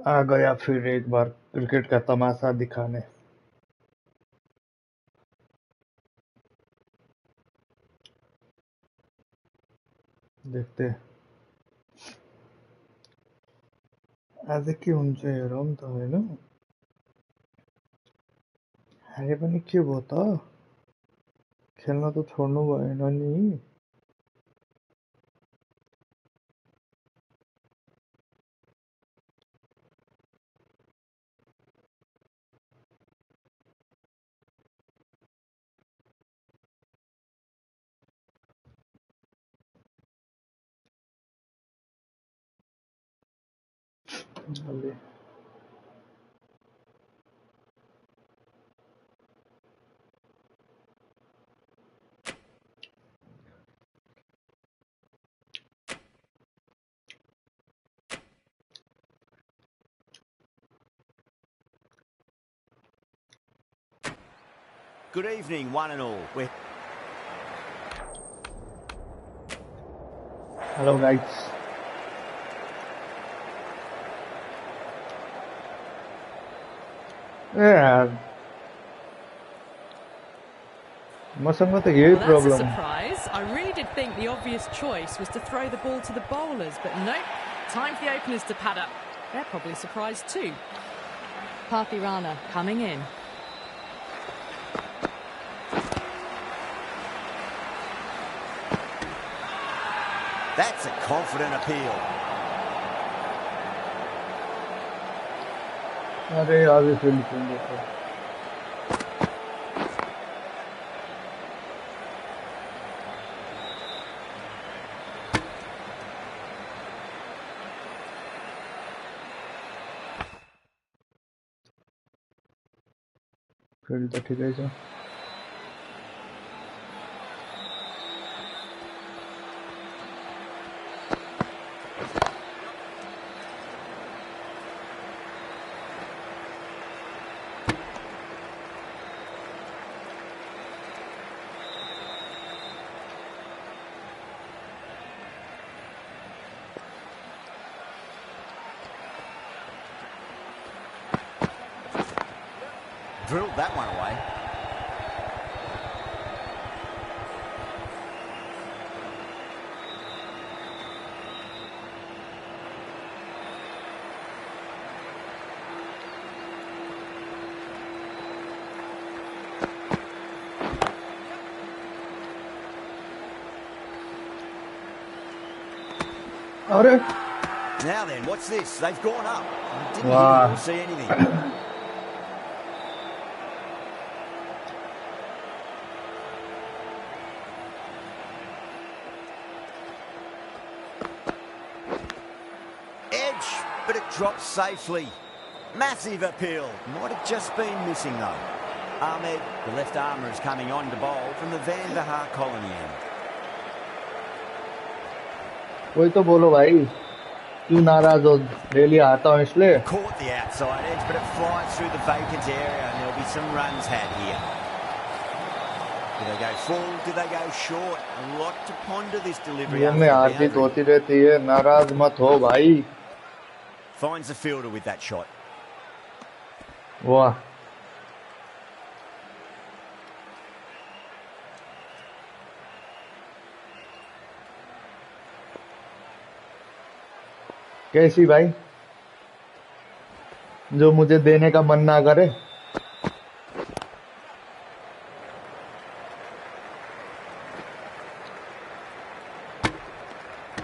आ गया फिर एक बार क्रिकेट का तमाशा दिखाने। देखते आज के हुन्छ हेरौँ त हैन। हारे पनि के भयो त, खेल्न त छोड्नु भएन नि। अलि Good evening, one and all. Hello guys. यार मसँग त यही Well, problem. that's a surprise. I really did think the obvious choice was to throw the ball to the bowlers, but no. Time for the openers to pad up. They're probably surprised too. Parthi Rana coming in. That's a confident appeal. अरे आगे field देखो। Field तो ठीक है। Drilled that one away. Now then, what's this? They've gone up. I didn't even see anything. But it drops safely. Massive appeal. Might have just been missing though. Ahmed, the left armour, is coming on to bowl from the Van der Haar colony end. वही तो बोलो भाई, क्यों नाराज हो? Daily आता हूँ इसलिए। Caught the outside edge, but it flies through the vacant area, and there'll be some runs had here. Do they go full? Do they go short? A lot to ponder this delivery. ये में हार्दिक होती रहती है, नाराज मत हो भाई। Finds the fielder with that shot. वाह, कैसी भाई, जो मुझे देने का मन ना करे।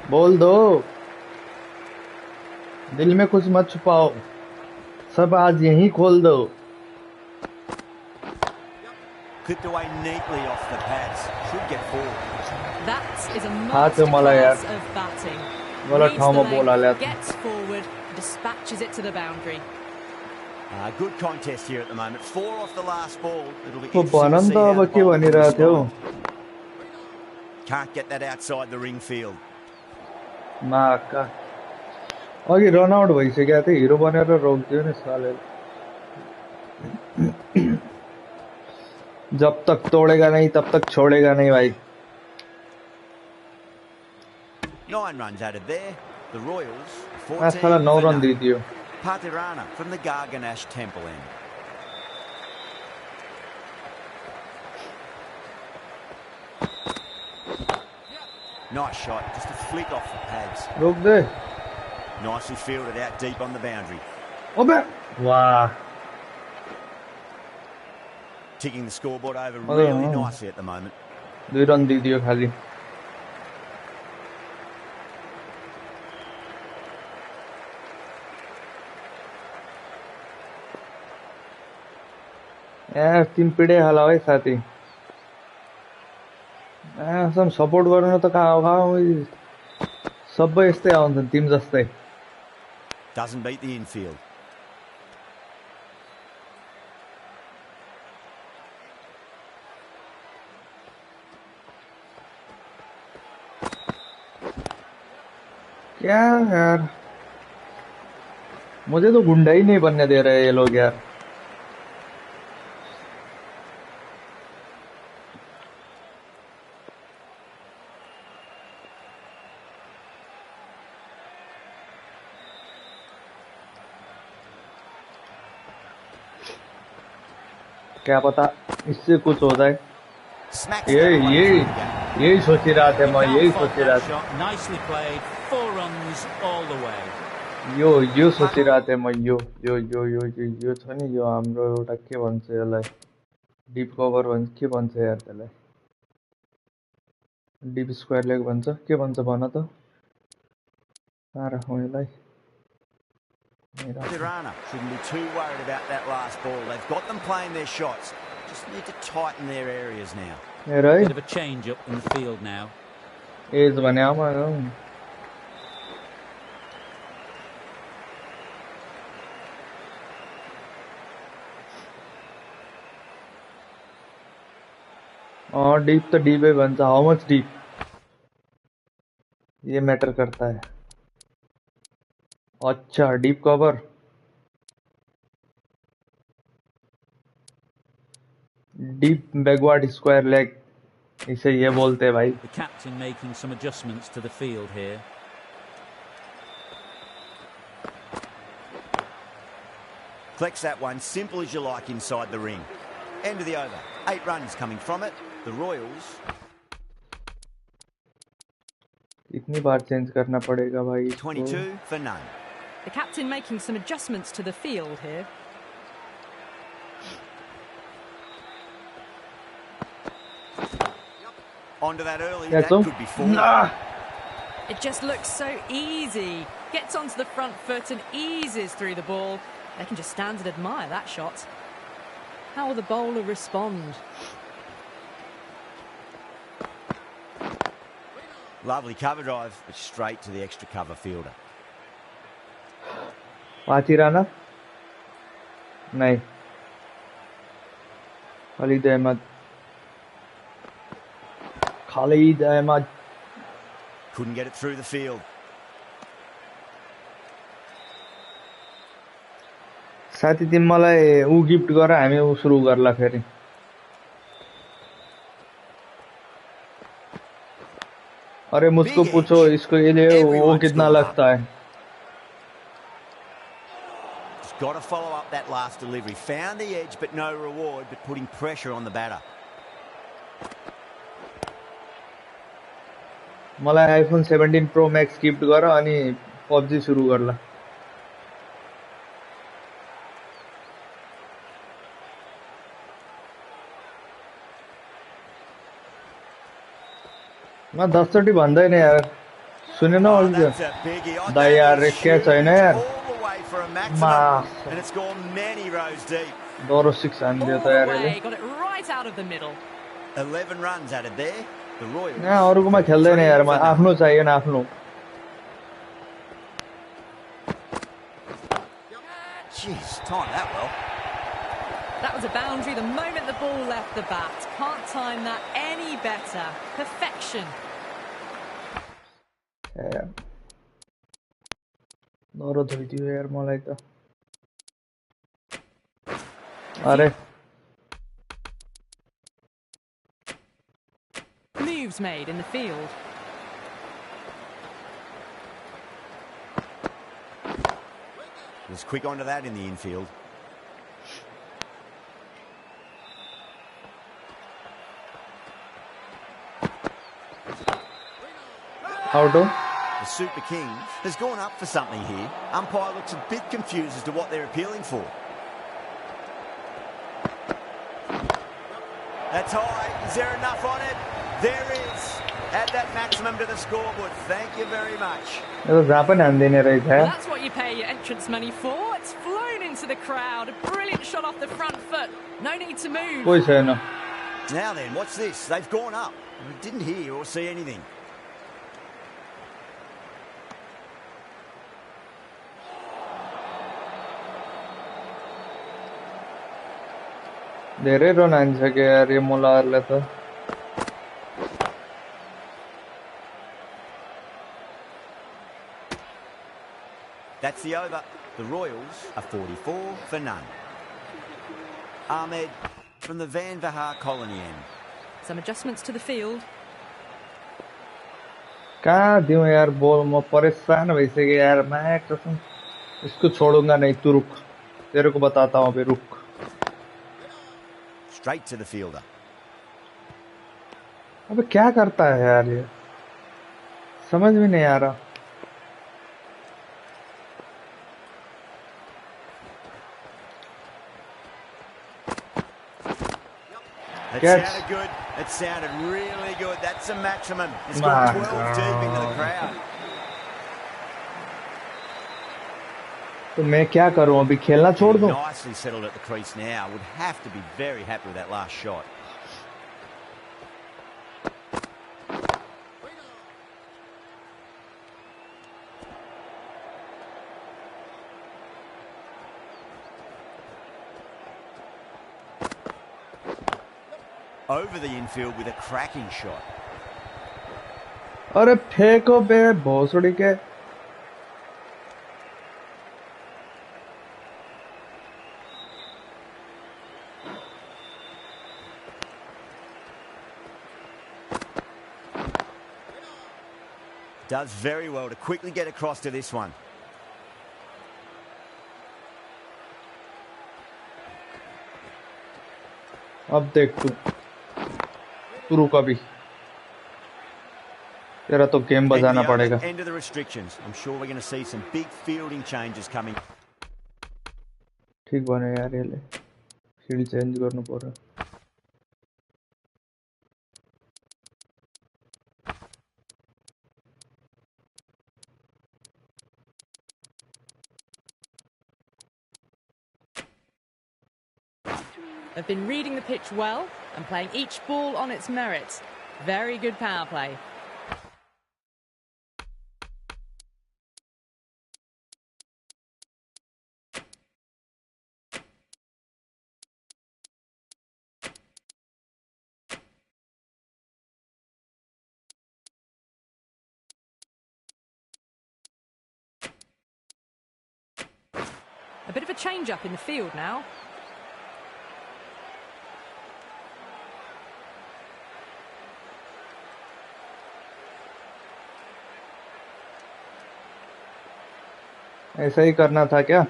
बोल दो, दिल में कुछ मत छुपाओ, सब आज यहीं खोल दो। Clipped away neatly off the pads. Should get forward. That is a masterclass of batting. गलत ठाव में बॉल आ गया। Gets forward, dispatches it to the boundary. Good contest here at the moment. 4 off the last ball. It'll be तो interesting to see how the बनी रहा थे वो। Can't get that outside the ring field. माँ का अघि run out भइसकेको थियो, हिरो बनेर रोकिदियो नि साले। जब तक तोड़ेगा नहीं तब तक छोड़ेगा नहीं भाई। 9 runs added there. The Royals 14 साला 9 for रन none. दे दियो। Patirana from the Garganash Temple end. Nice shot, just a flick off the pads. रोक दे. Nicely fielded out deep on the boundary. अबे वाह. Ticking the scoreboard over really nicely at the moment. 2 run दियो खाली. यार 3 पिडे हाला है साथी. Some support गर्न त कहाँ सबै यस्तै आउँछन् टिम जस्तै. Doesn't beat the infield. क्या यार मुझे तो गुंडा ही नहीं बनने दे रहे ये लोग यार. क्या पता इससे कुछ हो जाए. यही सोच ही रहा था मैं. यही सोच ही रहा था. यो सोच ही रहा था मैं. यो छ नि यो हाम्रो एउटा के भन्छ यसलाई डिप कभर भन्छ के भन्छ यार त्यसलाई. डिप स्क्वायर लेग भन्छ के भन्छ भन त. कहाँ राखौँ यसलाई. Tirana shouldn't be too worried about that last ball. They've got them playing their shots. Just need to tighten their areas now. Bit of a change up in the field now. Is Vanyama. और deep तो deep है बनता. How much deep ये matter करता है. अच्छा deep cover. Deep backward square leg इसे ये बोलते हैं भाई. The captain making some adjustments to the field here. Flex that one, simple as you like inside the ring. End of the over. 8 runs coming from it. The Royals. इतनी बार change करना पड़ेगा भाई. 22 for none. The captain making some adjustments to the field here. Onto that early. That could be 4. It just looks so easy. Gets onto the front foot and eases through the ball. They can just stand and admire that shot. How will the bowler respond? Lovely cover drive, but straight to the extra cover fielder. पातिराना नहीं. Khalid Ahmed. Couldn't get it through the field. साथी तिमीलाई उ gift गर हामी उ सुरु गर्ला फेरि. अरे मुझको पूछो इसको ये ले वो कितना लगता है. Got to follow up that last delivery. Found the edge, but no reward, but putting pressure on the batter. मलाई आइफोन 17 प्रो मैक्स गिफ्ट गर अनि पबजी सुरु गर्ला. म 10 चोटी भन्दैन यार. सुनेन अघि दाइ यार के छैन यार. And it's gone many rows deep. दोरो 6 हान्दियो त यार यसले. Got it right out of the middle. 11 runs added there. The Royals. यहाँ अरूकोमा खेल्दैन यार. म आफ्नो चाहिएन आफ्नो. Jeez, timed that well. That was a boundary the moment the ball left the bat. Can't time that any better. Perfection. Yeah. दोरो धोइदियो यार मलाई त. अरे Moves made in the field. Was quick onto that in the infield. How to? The Super King has gone up for something here. Umpire looks a bit confused as to what they're appealing for. That's high. Is there enough on it? There is. Add that maximum to the scoreboard. Thank you very much. Well, that's what you pay your entrance money for. It's flown into the crowd. A brilliant shot off the front foot. No need to move. Now then, what's this? They've gone up. We didn't hear or see anything. धेरै run हान्छ के यार यो मुलाहरुले त That's the over. The Royals are 44 for none. Ahmed from the Van Vahar colony end. Some adjustments to the field. कहाँ दिउँ यार ball म परेशान भइसक्यो यार मैं कसम इसको छोडूंगा नहीं तू रुक तेरे को बताता हूं अभी रुक Straight to the fielder. अबे क्या करता है यार ये समझ में नहीं आ रहा That sounded good. It sounded really good. That's a maximum. It's got 12 deep into the crowd. तो मैं क्या करूं अभी खेलना छोड़ दूं Nicely settled at the crease now. Would have to be very happy with that last shot. Over the infield with a cracking shot. अरे फेंको बे भोसड़ी के Does very well to quickly get across to this one. अब देख तू रुक अभी तेरा तो गेम बजाना पड़ेगा End of the restrictions. I'm sure we're going to see some big fielding changes coming. ठीक बने यार ये ले फील्ड चेंज करना पड़ रहा They've been reading the pitch well and playing each ball on its merit. Very good power play. A bit of a change-up in the field now. ऐसा ही करना था क्या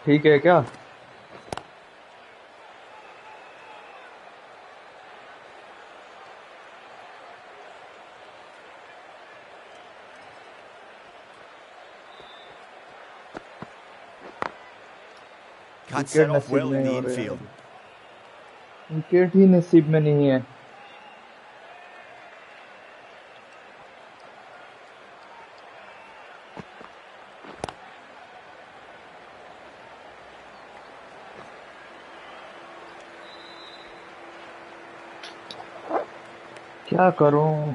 ठीक है क्या Cuts that off well in the infield. Wicket ही नसीब में नहीं है क्या करूं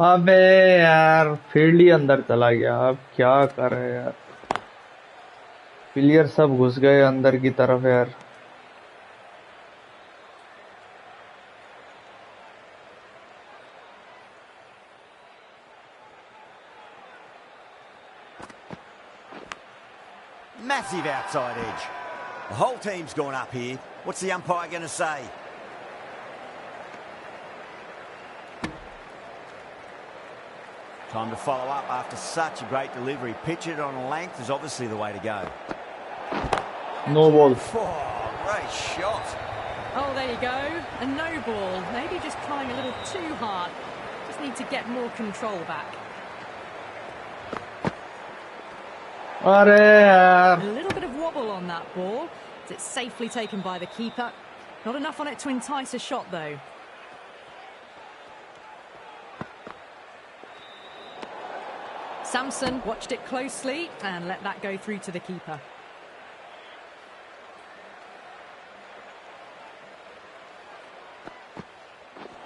अबे यार फील्ड ही अंदर चला गया अब क्या कर रहे यार प्लेयर सब घुस गए अंदर की तरफ यार Massive outside edge. The whole team's gone up here. What's the umpire going to say? Time to follow up after such a great delivery. Pitch it on length is obviously the way to go. No ball. Oh, great shot. Oh, there you go. A no ball. Maybe just trying a little too hard. Just need to get more control back. A little bit of wobble on that ball. It's safely taken by the keeper. Not enough on it to entice a shot, though. Samson watched it closely and let that go through to the keeper.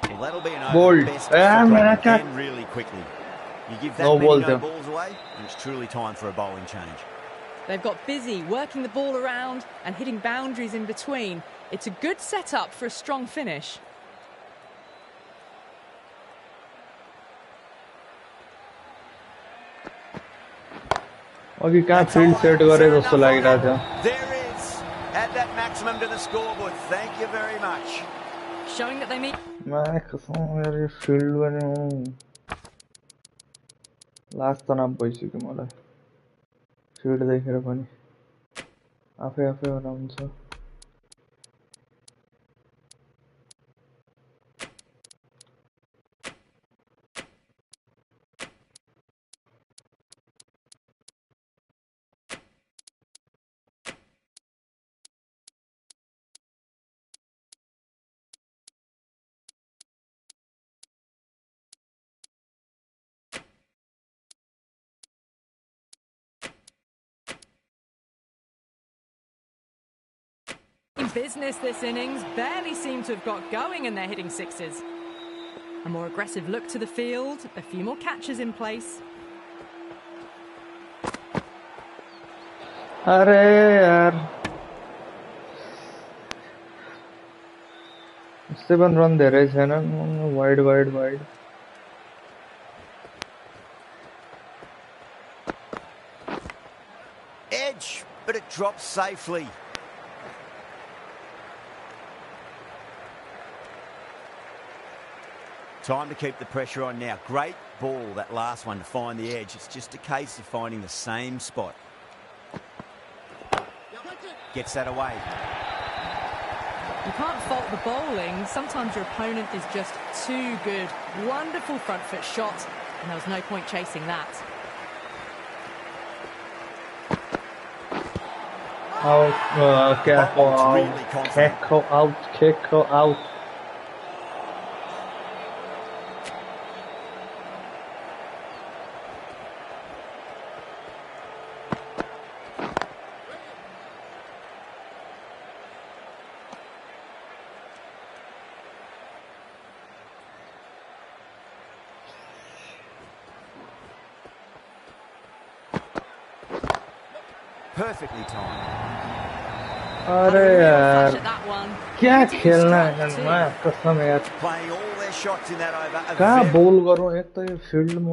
Well, that'll be an Ball. over best and really quickly. You give that many no balls away, and it's truly time for a bowling change. They've got busy working the ball around and hitting boundaries in between. It's a good setup for a strong finish. अघि कहाँ field set गरे जस्तो लागिरहेको थियो. There is. Add that maximum to the scoreboard. Thank you very much. Showing that they meet. मेरो field पनि last तनाव भइसक्यो मलाई. फिल्ड देखेर पनि आफै हराउँछ. Business this innings, barely seem to have got going and they're hitting sixes. A more aggressive look to the field, a few more catches in place. अरे यार 7 रन धेरै छैन. Wide. Edge, but it drops safely. Time to keep the pressure on now. Great ball, that last one, to find the edge. It's just a case of finding the same spot. Gets that away. You can't fault the bowling. Sometimes your opponent is just too good. Wonderful front foot shot, and there was no point chasing that. Out, Keko out. Perfectly timed. अरे यार क्या खेलना है मैं कसम यार. Playing all their shots in that over. कहाँ बोल करूं. एक तो ये फील्ड में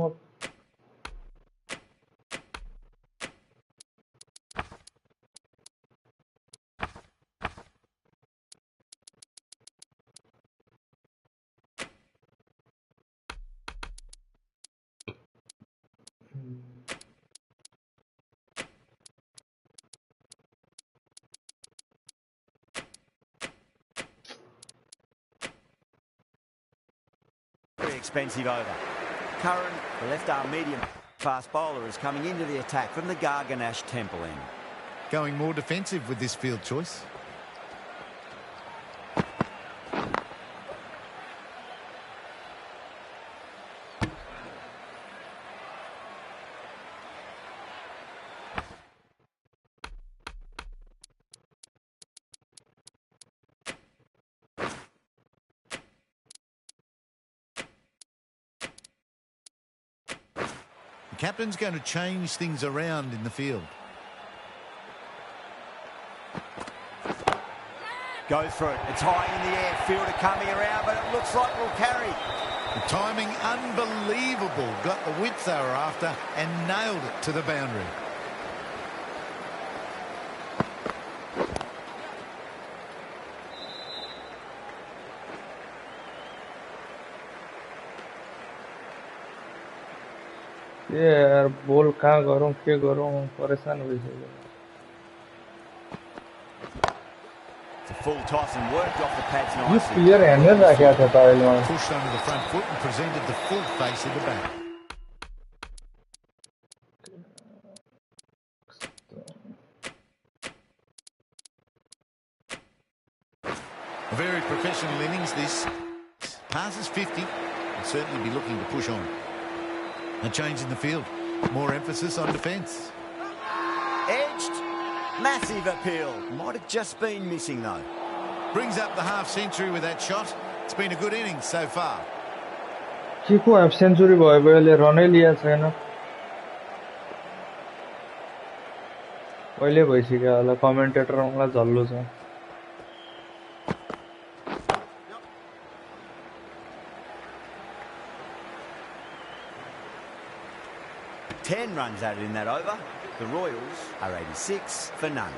expensive over. Curran, the left-arm medium fast bowler, is coming into the attack from the Garganash Temple end. Going more defensive with this field choice. Captain's going to change things around in the field. Go for it. It's high in the air. Fielder coming around, but it looks like we'll carry. The timing unbelievable. Got the width they were after and nailed it to the boundary. ये यार ball कहाँ करूँ क्या करूँ परेशान हो जाएगा It's a full toss and worked off the pads ये nicely. प्लेयर एनर रखा था पहलवान Pushed under the front foot and presented the full face of the bat. A very professional innings this. Passes 50. Will certainly be looking to push on. A change in the field. More emphasis on defence. Edged. Massive appeal. Might have just been missing though. Brings up the half century with that shot. It's been a good innings so far. किको half century भयो अहिले रनै लिएको छैन कहिले भइसक्यो होला commentator मलाई झल्लो छ 10 runs added in that over. The Royals are 86 for none.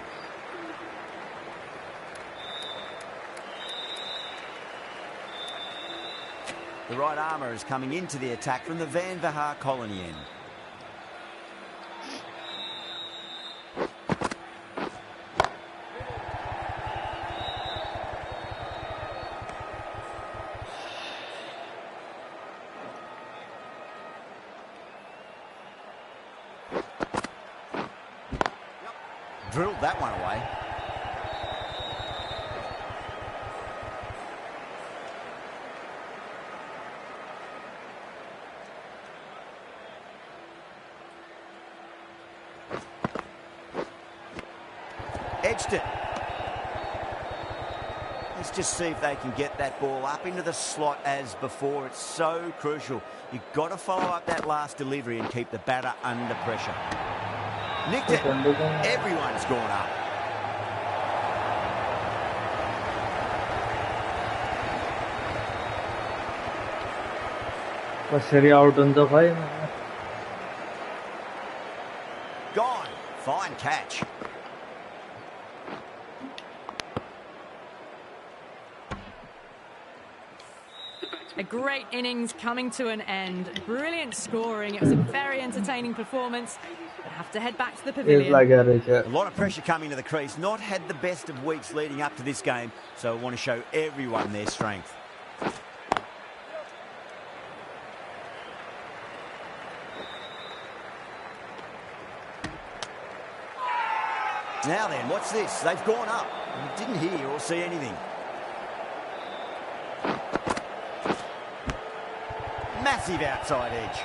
The right armour is coming into the attack from the Van Vahar colony end. Drilled that one away. Edged it. Let's just see if they can get that ball up into the slot as before. It's so crucial. You've got to follow up that last delivery and keep the batter under pressure. Nicked it. Everyone's gone up. कसरी out हुन्छ भाइ Gone. Fine catch. A great innings coming to an end. Brilliant scoring. It was a very entertaining performance. But have to head back to the pavilion. A lot of pressure coming to the crease. Not had the best of weeks leading up to this game. So I want to show everyone their strength. Now then, what's this? They've gone up. Didn't hear or see anything. Massive outside edge.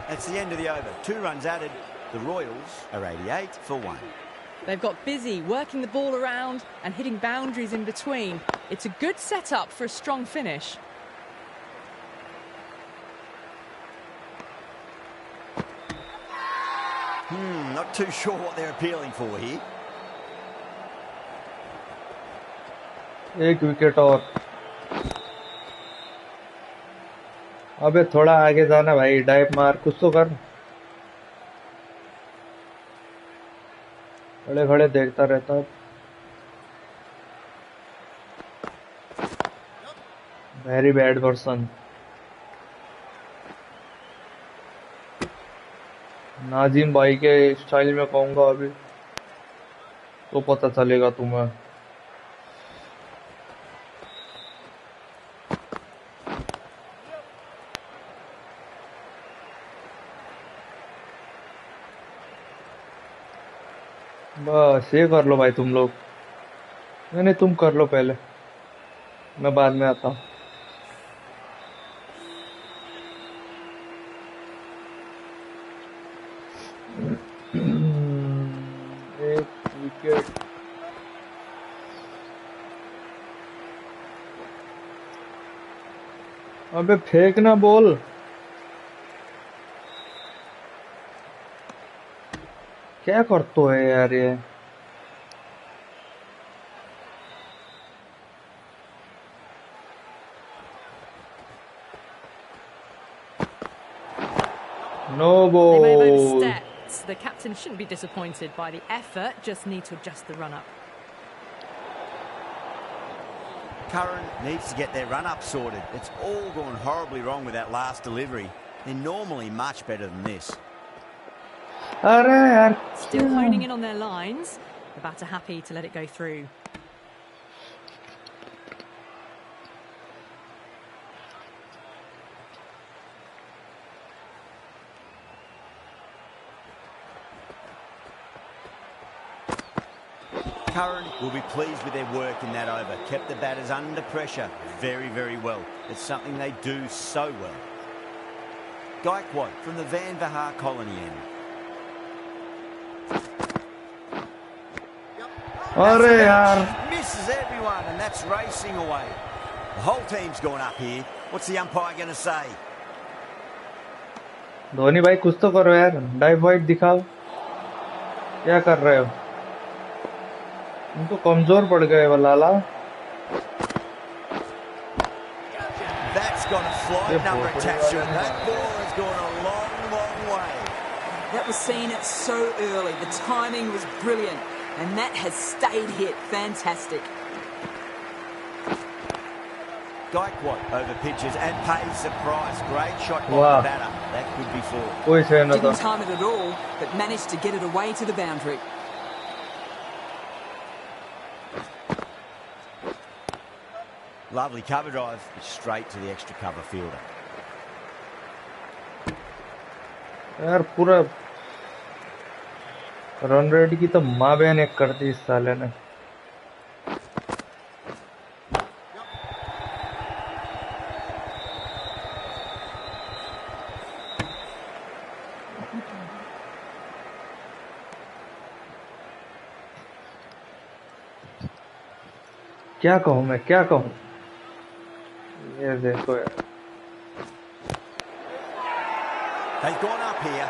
That's the end of the over. 2 runs added. The Royals are 88 for 1. They've got busy working the ball around and hitting boundaries in between. It's a good setup for a strong finish. Not too sure what they're appealing for here. एक wicket और अबे थोड़ा आगे जाना भाई dive मार कुछ तो कर खड़े खड़े देखता रहता वेरी बैड पर्सन नाजिम भाई के स्टाइल में कहूंगा अभी तो पता चलेगा तुम्हें बस ये कर लो भाई तुम लोग नहीं तुम कर लो पहले मैं बाद में आता हूँ एक विकेट अबे फेंकना बॉल क्या करतो है यार ये no They may have ball overstepped. The captain shouldn't be disappointed by the effort, just need to adjust the run-up. Curran needs to get their run-up sorted. It's all gone horribly wrong with that last delivery. They're normally much better than this. अरे यार Still honing in on their lines. The batter happy to let it go through. Curran will be pleased with their work in that over. Kept the batters under pressure very, very well. It's something they do so well. Gaikwad from the Van Vahar colony end. अरे यार Misses everyone, and that's racing away. The whole team's gone up here. What's the umpire going to say? Dhoni भाई कुछ तो करो यार dive wide दिखाओ क्या कर रहे हो उनको कमजोर पड़ गए वो लाला That's got a flight number attached to it. That ball has gone a long, long way. That was seen so early. The timing was brilliant. And that has stayed hit. Fantastic. Gaikwad over pitches and pays the price. Great shot by Wow. the batter. That could be four. कोई से न Didn't time it at all, but managed to get it away to the boundary. Lovely cover drive. Straight to the extra cover fielder. यार पूरा run rate की तो माँ बहन एक कर दी इस साले ने क्या कहूँ मैं क्या कहूँ ये देखो यार They've gone up here.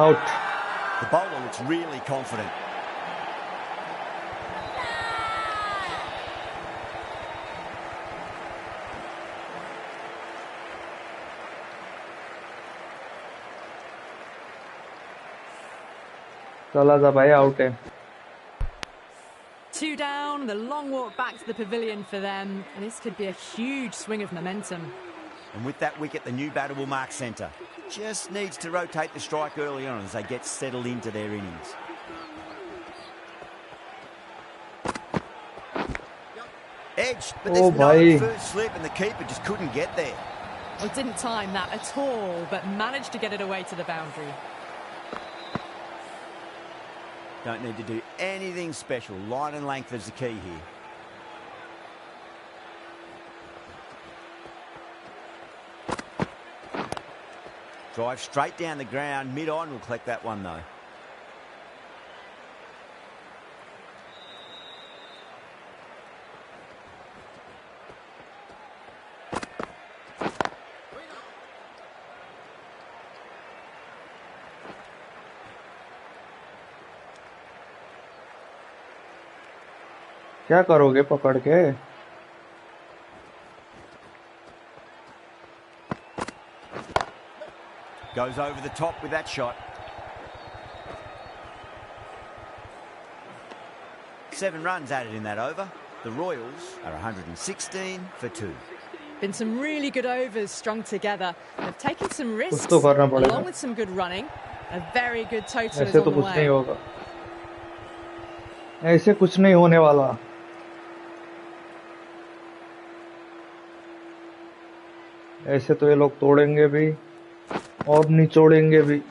Out The bowler looks really confident. चला जा भाई आउट है 2 down, the long walk back to the pavilion for them. And this could be a huge swing of momentum. And with that wicket, the new batter will mark centre. Just needs to rotate the strike early on as they get settled into their innings. Edged, but there's no bhai. first slip and the keeper just couldn't get there. Well, didn't time that at all, but managed to get it away to the boundary. Don't need to do anything special. Line and length is the key here. Drive straight down the ground. Mid-on will collect that one though. क्या करोगे पकड़ के Goes over the top with that shot. 7 runs added in that over. The Royals are 116 for 2. Been some really good overs strung together. They've taken some risks तो करना पड़ेगा। along with some good running. A very good total is ऐसे on तो the कुछ नहीं way. होगा ऐसे कुछ नहीं होने वाला ऐसे तो ये लोग तोड़ेंगे भी और निचोड़ेंगे भी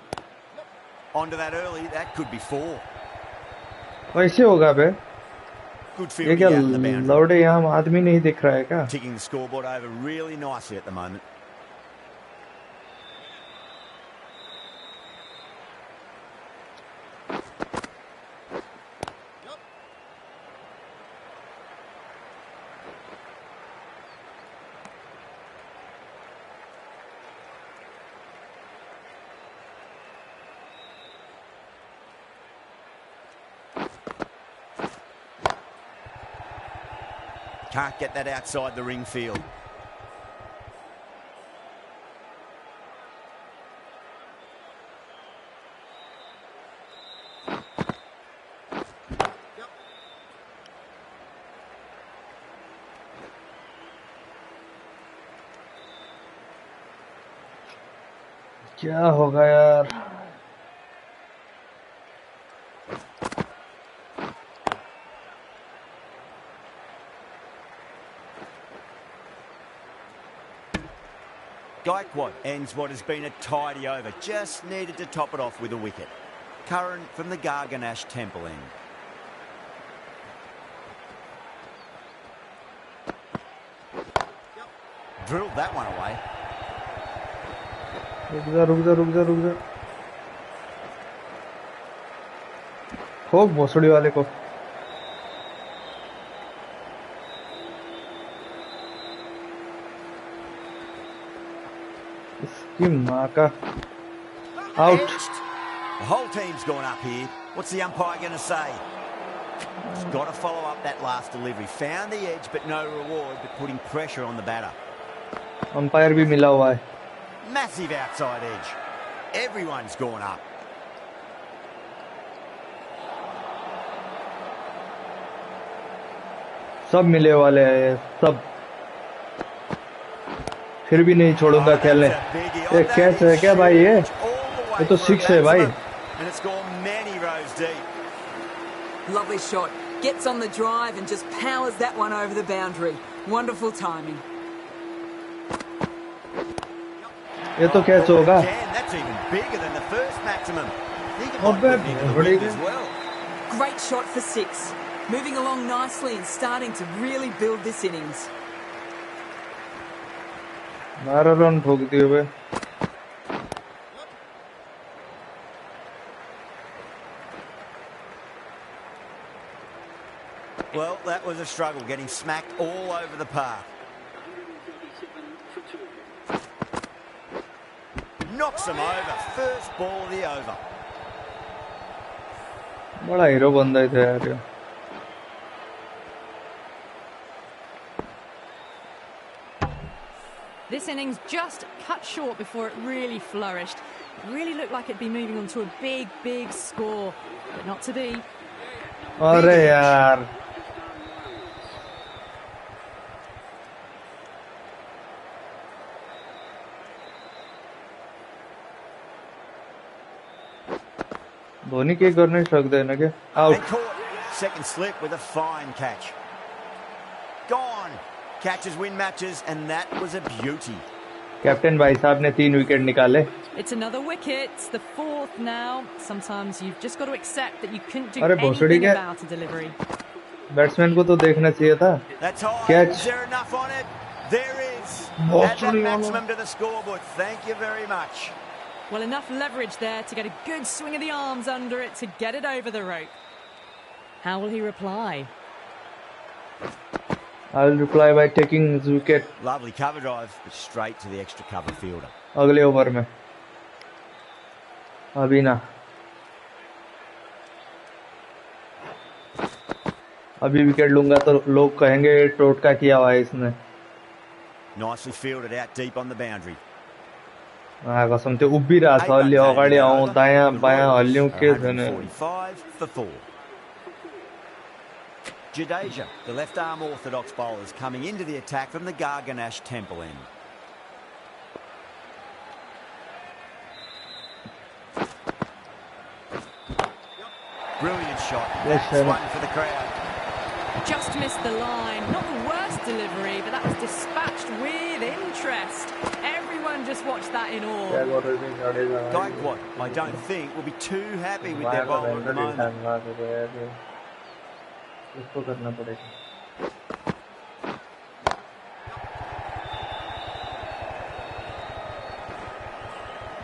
Onto that early, that could be 4. ऐसे होगा बे Good ये fielding क्या out in the boundary. लौड़े यहाँ आदमी नहीं दिख रहा है क्या Ticking the scoreboard over really nicely at the moment. Can't get that outside the ring field. क्या होगा यार? Gaikwad ends what has been a tidy over. Just needed to top it off with a wicket. Curran from the Garganash Temple end. Drilled that one away. रुक जा ठोक भोसड़ी वाले को। इसकी माँ का out. The whole team's gone up here. What's the umpire going to say? He's got to follow up that last delivery. Found the edge, but no reward, but putting pressure on the batter. Umpire भी मिला हुआ है। Massive outside edge. Everyone's gone up. सब मिले वाले हैं सब। फिर भी नहीं छोड़ूंगा खेलने। ये कैच है क्या भाई? ये तो 6 है भाई। And it's gone many rows deep. Lovely shot. Gets on the drive and just powers that one over the boundary. Wonderful timing. ये तो कैच होगा। That's even bigger than the first maximum. He could put it into the wind as well. Great shot for 6. Moving along nicely and starting to really build this innings. 12 run ठोक दिए हुए। Well, that was a struggle, getting smacked all over the park. Knocks him over. First ball of the over. बड़ा hero बंदा है यार ये। This innings just cut short before it really flourished. It really looked like it'd be moving on to a big, big score, but not to be. अरे यार धोनी के करने सकते हैं ना क्या? And out. caught. Second slip with a fine catch. Gone. Catches win matches, and that was a beauty. Captain भाई साहब ने 3 विकेट निकाले। It's another wicket, the 4th now. Sometimes you've just got to accept that you couldn't do अरे भोसड़ी anything के about a delivery. Batsman को तो देखना चाहिए था। That's high. Catch. Is there enough on it? There is. बहुत Add that चढ़ी वाला। maximum to the scoreboard. Thank you very much. Well, enough leverage there to get a good swing of the arms under it to get it over the rope. How will he reply? I'll reply by taking his wicket Lovely cover drive, but straight to the extra cover fielder. अगले over में। अभी ना, अभी wicket लूंगा तो लोग कहेंगे टोटका किया हुआ है इसने। Nicely fielded out deep on the boundary. कसम त्यो उभिरहेको छ अलि अगाडि आउँ दायाँ बायाँ हल्लिउँ के छैन। 145 for 4. Jadeja, the left arm orthodox bowler, is coming into the attack from the Garganash Temple end. Brilliant shot. That's one for the crowd. Just missed the line. Not the worst delivery, but that was dispatched with interest. Everyone just watched that in awe. Gaikwad, I don't think, will be too happy with their bowler at the moment. इसको करना पड़ेगा।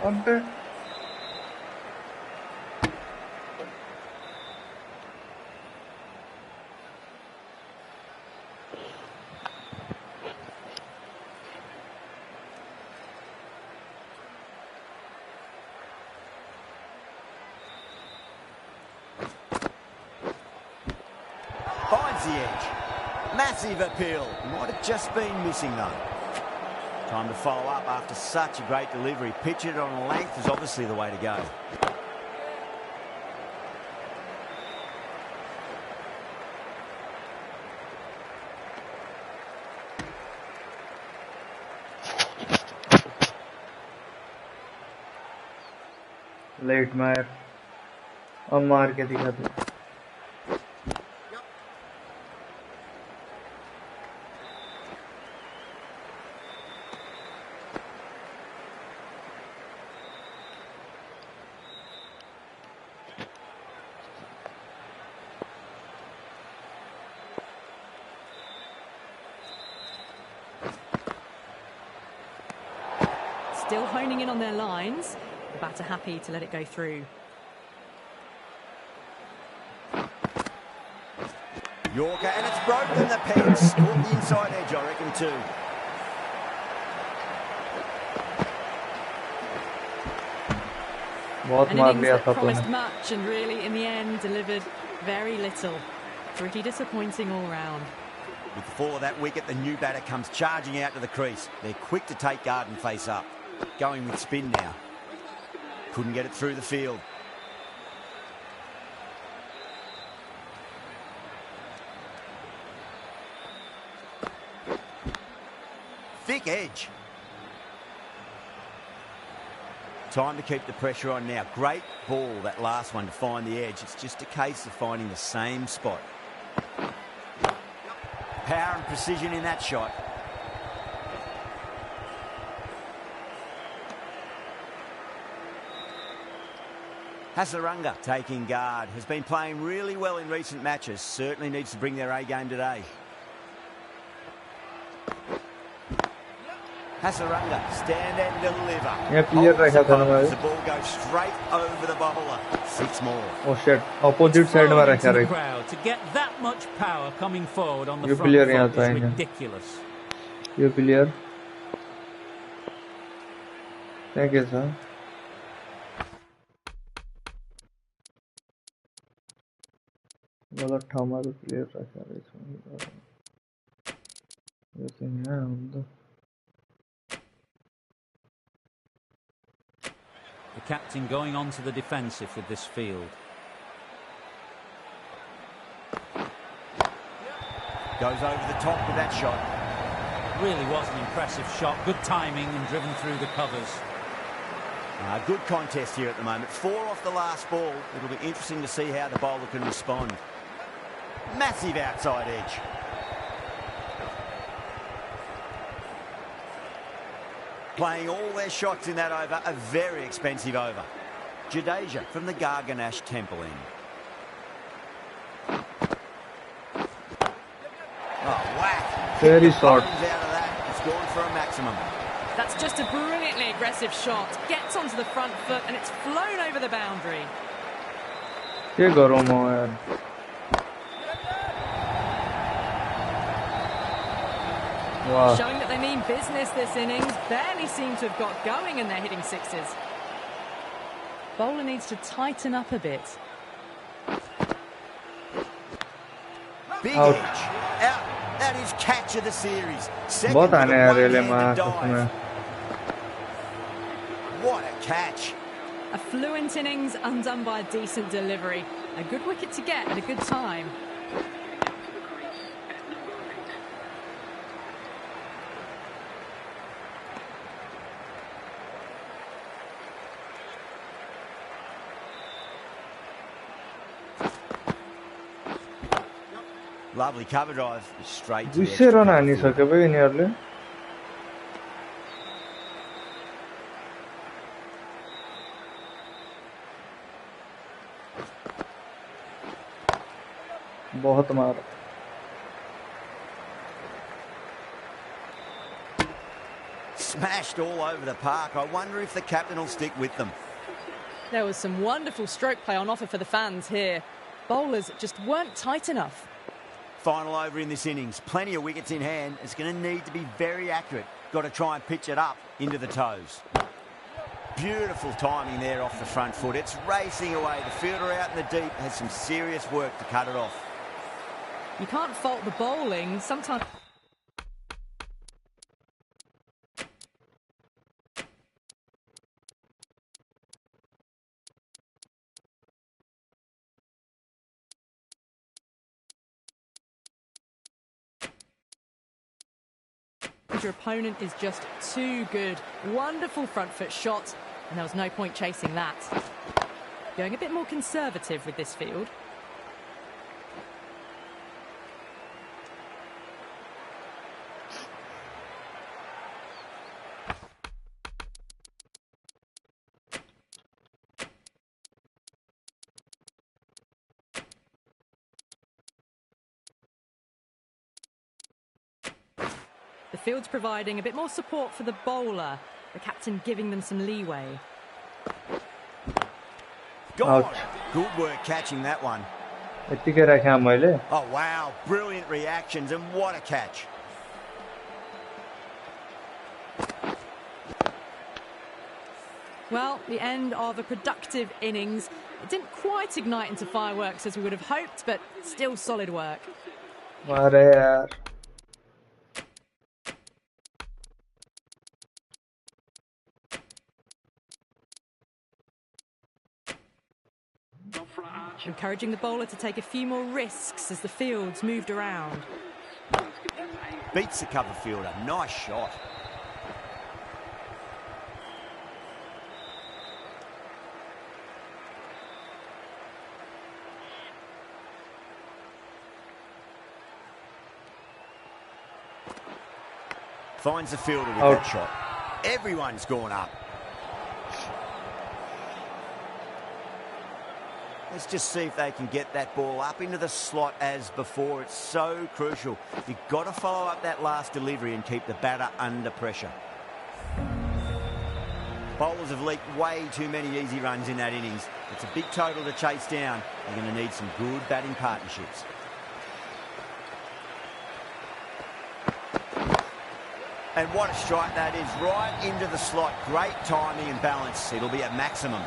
अबे Finds the edge. Massive appeal. Might have just been missing though. Time to follow up after such a great delivery. Pitch it on a length is obviously the way to go. लेट मार और मार के दिखा दे Still honing in on their lines. The batter happy to let it go through. Yorker, and it's broken the pens. Caught the inside edge, I reckon, too. बहुत An मार innings लिया that था promised तूने much and really, in the end, delivered very little. Pretty disappointing all round. With the fall of that wicket, the new batter comes charging out to the crease. They're quick to take guard and face up. Going with spin now. Couldn't get it through the field. Thick edge. Time to keep the pressure on now. Great ball, that last one, to find the edge. It's just a case of finding the same spot. Power and precision in that shot. Hasaranga taking guard. Has been playing really well in recent matches. Certainly needs to bring their A game today. Hasaranga, stand and deliver. यहाँ clear रखा था ना भाई The ball goes straight over the bowler. 6 more. Oh shit, opposite side में Flowing रखा into the रही crowd to get that much power coming forward on the ये front player यहाँ foot था is इन्हें ridiculous. ये player क्या कैसा गलत ठामा तो player रखा रही इसमें ऐसे नहीं है हम तो The captain going on to the defensive with this field. Goes over the top with that shot. Really was an impressive shot. Good timing and driven through the covers. Good contest here at the moment. 4 off the last ball. It'll be interesting to see how the bowler can respond. Massive outside edge. Playing all their shots in that over, a very expensive over. Jadeja from the Garganash Temple end. Oh, whack. Very short. Out of that. It's gone for a maximum. That's just a brilliantly aggressive shot. Gets onto the front foot and it's flown over the boundary. ये गरम हो यार वाह Showing that they mean business this innings. Barely seem to have got going and they're hitting sixes. Bowler needs to tighten up a bit. Big Out. edge. Out. That is catch of the series. Second बहुत with आने a यार रेले one-handed में उसमें dive. What a catch. A fluent innings undone by a decent delivery. A good wicket to get at a good time. Lovely cover drive. Straight to the edge जिससे to run uh cover नहीं forward. सके भाई nearly बहुत मार Smashed all over the park. I wonder if the captain will stick with them. There was some wonderful stroke play on offer for the fans here. Bowlers just weren't tight enough. Final over in this innings. Plenty of wickets in hand. It's going to need to be very accurate. Got to try and pitch it up into the toes. Beautiful timing there off the front foot. It's racing away. The fielder out in the deep has some serious work to cut it off. You can't fault the bowling. Sometimes your opponent is just too good. Wonderful front foot shot, and there was no point chasing that. Going a bit more conservative with this field. The field's providing a bit more support for the bowler, the captain giving them some leeway. God, good work catching that one. यतिकै राखेँ मैले Oh, wow. Brilliant reactions, and what a catch. Well, the end of a productive innings. It didn't quite ignite into fireworks as we would have hoped, but still solid work. अरे यार Encouraging the bowler to take a few more risks as the fields moved around. Beats the cover fielder. Nice shot. Finds the fielder with that shot. Everyone's gone up. Let's just see if they can get that ball up into the slot as before. It's so crucial. You've got to follow up that last delivery and keep the batter under pressure. Bowlers have leaked way too many easy runs in that innings. It's a big total to chase down. They're going to need some good batting partnerships. And what a strike that is, right into the slot. Great timing and balance. It'll be at maximum.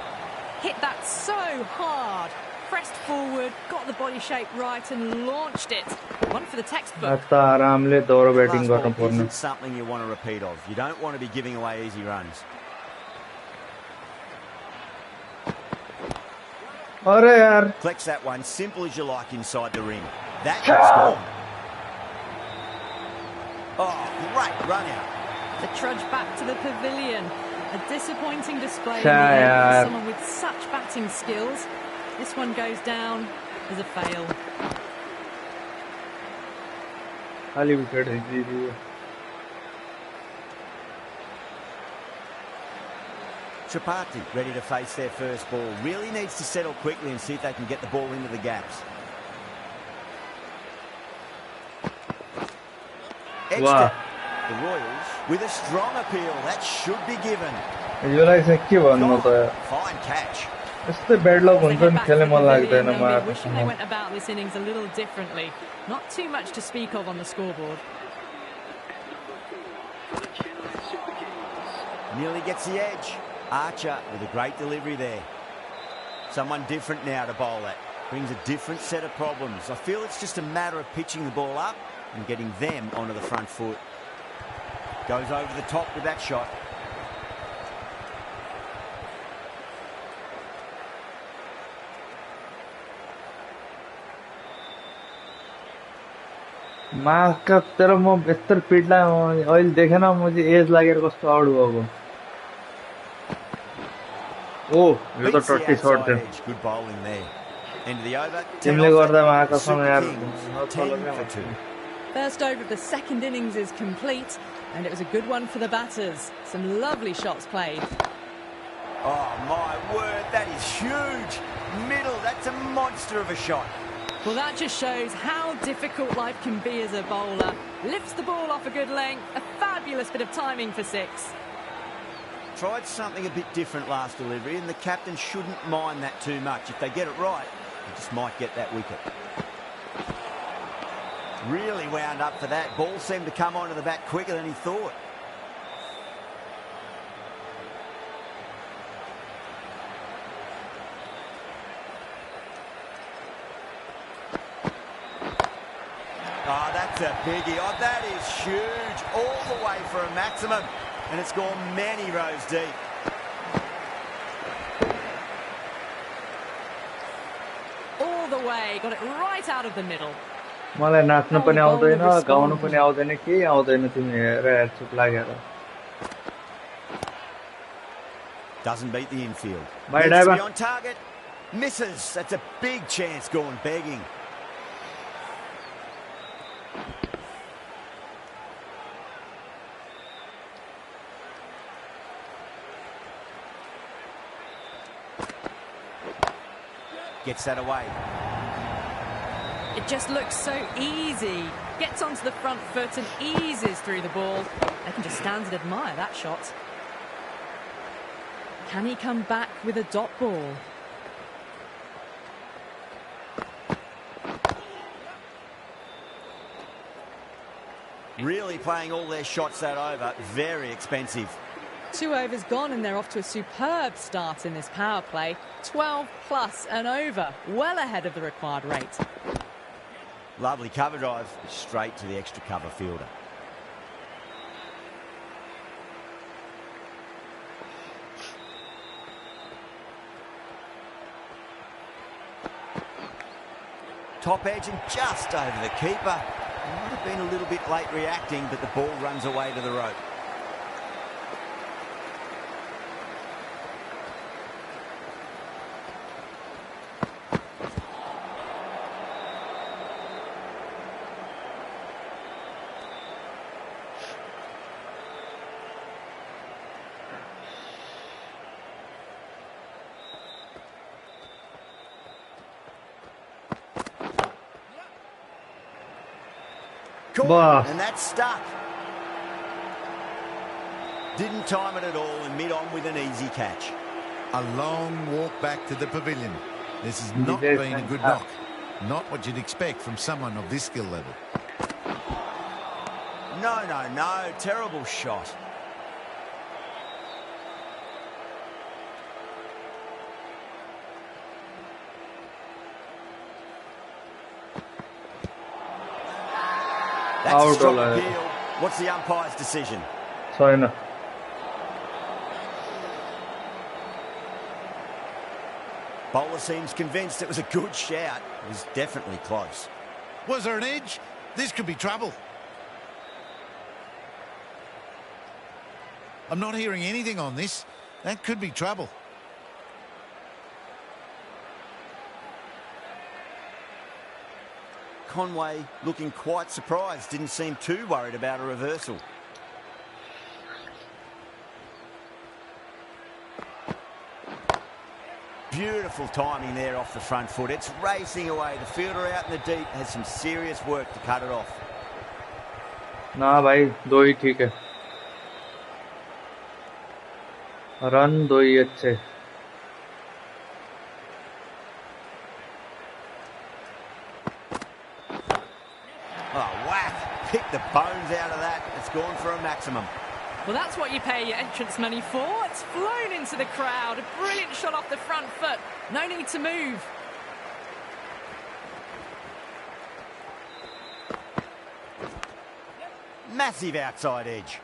Hit that so hard. Pressed forward, got the body shape right and launched it. One for the textbook. आता आरामले दोरो बैटिङ Last गर्न ball पर्ने isn't something you want to repeat of. You don't want to be giving away easy runs. अरे यार Collects that one, simple as you like inside the ring. That's gone. Oh, great run out. The trudge back to the pavilion. A disappointing display in the Yeah, end yeah. for someone with such batting skills. This one goes down as a fail. खाली wicket है Tripathi ready to face their first ball. Really needs to settle quickly and see if they can get the ball into the gaps. Edged Wow. it. The Royals with a strong appeal. That should be given. यो चाहिँ के भन्नु त यार Fine catch. यस्तै bad luck As they हुन्छ head नि back to खेल्ने the मन pavilion, लाग्दैन they'll be मलाई wishing they went about this innings a little differently. Not too much to speak of on the scoreboard. Nearly gets the edge. Archer with a great delivery there. Someone different now to bowl at. Brings a different set of problems. I feel it's just a matter of pitching the ball up and getting them onto the front foot. Goes over the top with that shot. माका तर म यत्रो पिटलाई अहिले देखेन म चाहिँ as लागेर कस्तो आउट भएको ओ यो त Beats the टट्टी सर्ट outside थियो edge. Good bowling there. End of the over. तिमीले गर्दा म The आकाशसँग Super यार Kings, 10 for 2. First over of the second innings is complete, and it was a good one for the batters. Some lovely shots played. Oh, my word, that is huge. Middle, that's a monster of a shot. Well, that just shows how difficult life can be as a bowler. Lifts the ball off a good length. A fabulous bit of timing for six. Tried something a bit different last delivery, and the captain shouldn't mind that too much. If they get it right, they just might get that wicket. Really wound up for that. Ball seemed to come onto the bat quicker than he thought. a biggie. Oh, that is huge. All the way for a maximum. And it's gone many rows deep. All the way, got it right out of the middle. मलाई नाच्न पनि How आउँदैन the ball will gown respond. पनि आउँदैन केही आउँदैन तिमी हेरेर चुप लागेर Doesn't beat the infield. Bye, Needs to Diver. be on target. Misses. That's a big chance gone begging. Gets that away. It just looks so easy. Gets onto the front foot and eases through the ball. They can just stand and admire that shot. Can he come back with a dot ball? Really playing all their shots that over. Very expensive. 2 overs gone and they're off to a superb start in this power play. 12 plus and over. Well ahead of the required rate. Lovely cover drive. Straight to the extra cover fielder. Top edge and just over the keeper. Might have been a little bit late reacting, but the ball runs away to the rope. Bah. And that's stuck. Didn't time it at all and mid-on with an easy catch. A long walk back to the pavilion. This has not been a good knock. Not what you'd expect from someone of this skill level. No. Terrible shot. That's a Out strong all appeal. What's the umpire's decision? छैन Bowler seems convinced it was a good shout. It was definitely close. Was there an edge? This could be trouble. I'm not hearing anything on this. That could be trouble. Conway looking quite surprised. Didn't seem too worried about a reversal. Beautiful timing there off the front foot. It's racing away. The fielder out in the deep has some serious work to cut it off. ना भाई दो ही ठीक है run दो ही अच्छे Oh, whack. Pick the bones out of that. It's gone for a maximum. Well, that's what you pay your entrance money for. It's flown into the crowd. A brilliant shot off the front foot. No need to move. Massive outside edge.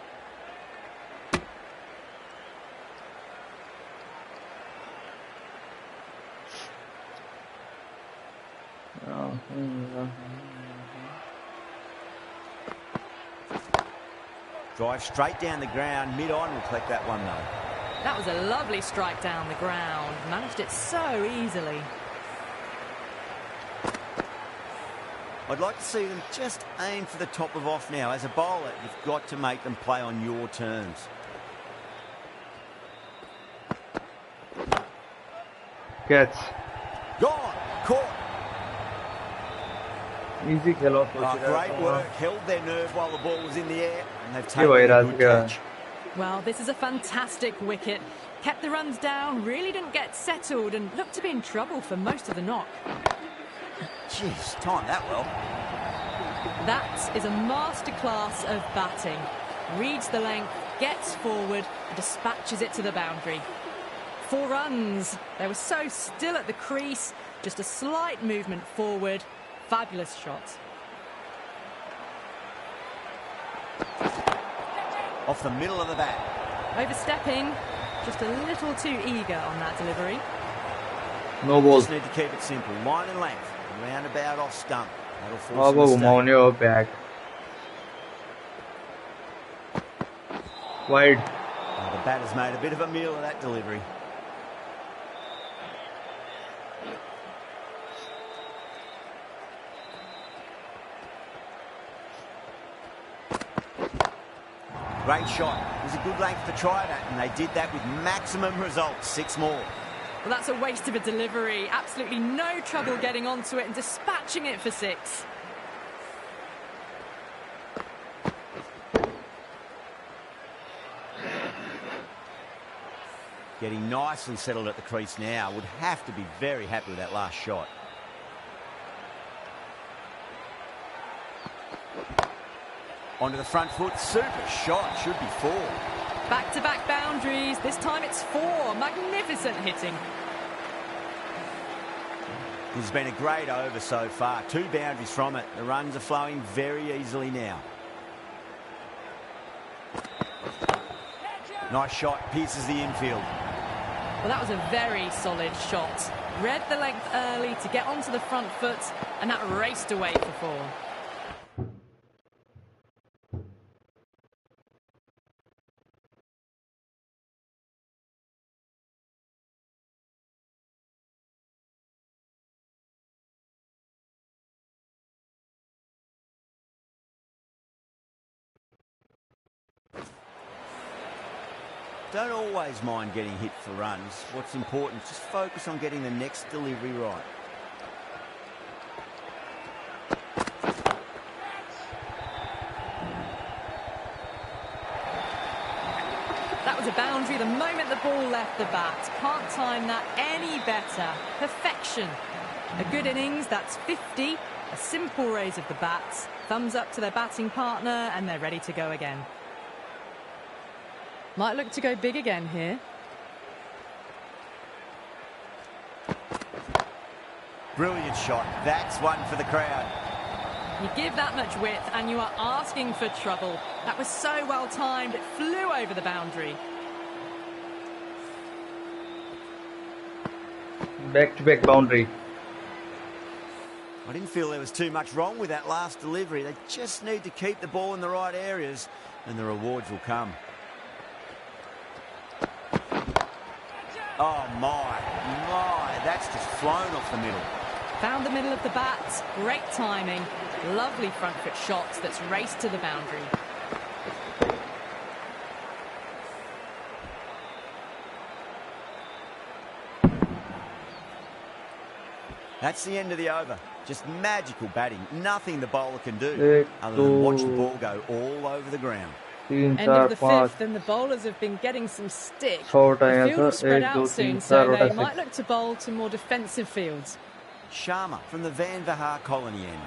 Drive straight down the ground. Mid-on will collect that one, though. That was a lovely strike down the ground. Managed it so easily. I'd like to see them just aim for the top of off now. As a bowler, you've got to make them play on your terms. Catch. Gone. Caught. Easy Khelo Great work. Held their nerve while the ball was in the air. And they've taken भाई a Raj good क्या catch. Well, this is a fantastic wicket. Kept the runs down, really didn't get settled and looked to be in trouble for most of the knock. Jeez, timed that well. That is a masterclass of batting. Reads the length, gets forward, and dispatches it to the boundary. 4 runs. They were so still at the crease, just a slight movement forward. Fabulous shot. Off the middle of the bat. Overstepping, just a little too eager on that delivery. No ball. Just need to keep it simple. Line and length. Roundabout off stump. That'll अब force a mistake. घुमाउने हो bat wide Oh, the batter's made a bit of a meal of that delivery. Great shot. It was a good length to try that, and they did that with maximum results. 6 more. Well, that's a waste of a delivery. Absolutely no trouble getting onto it and dispatching it for 6. Getting nicely settled at the crease now. Would have to be very happy with that last shot. Onto the front foot. Super shot. Should be 4. Back-to-back boundaries. This time it's 4. Magnificent hitting. This has been a great over so far. 2 boundaries from it. The runs are flowing very easily now. Nice shot. Pierces the infield. Well, that was a very solid shot. Read the length early to get onto the front foot, and that raced away for 4. Don't always mind getting hit for runs. What's important is just focus on getting the next delivery right. That was a boundary the moment the ball left the bat. Can't time that any better. Perfection. A good innings, that's 50. A simple raise of the bats. Thumbs up to their batting partner, and they're ready to go again. Might look to go big again here. Brilliant shot. That's one for the crowd. You give that much width and you are asking for trouble. That was so well timed, it flew over the boundary. back-to-back boundary. I didn't feel there was too much wrong with that last delivery. They just need to keep the ball in the right areas and the rewards will come. Oh my, that's just flown off the middle. Found the middle of the bat, great timing, lovely front foot shot that's raced to the boundary. That's the end of the over. Just magical batting. Nothing the bowler can do other than watch the ball go all over the ground. End of the fifth, and the bowlers have been getting some stick. The field will spread out soon, so they might look to bowl to more defensive fields. Sharma from the Van Vahar colony end.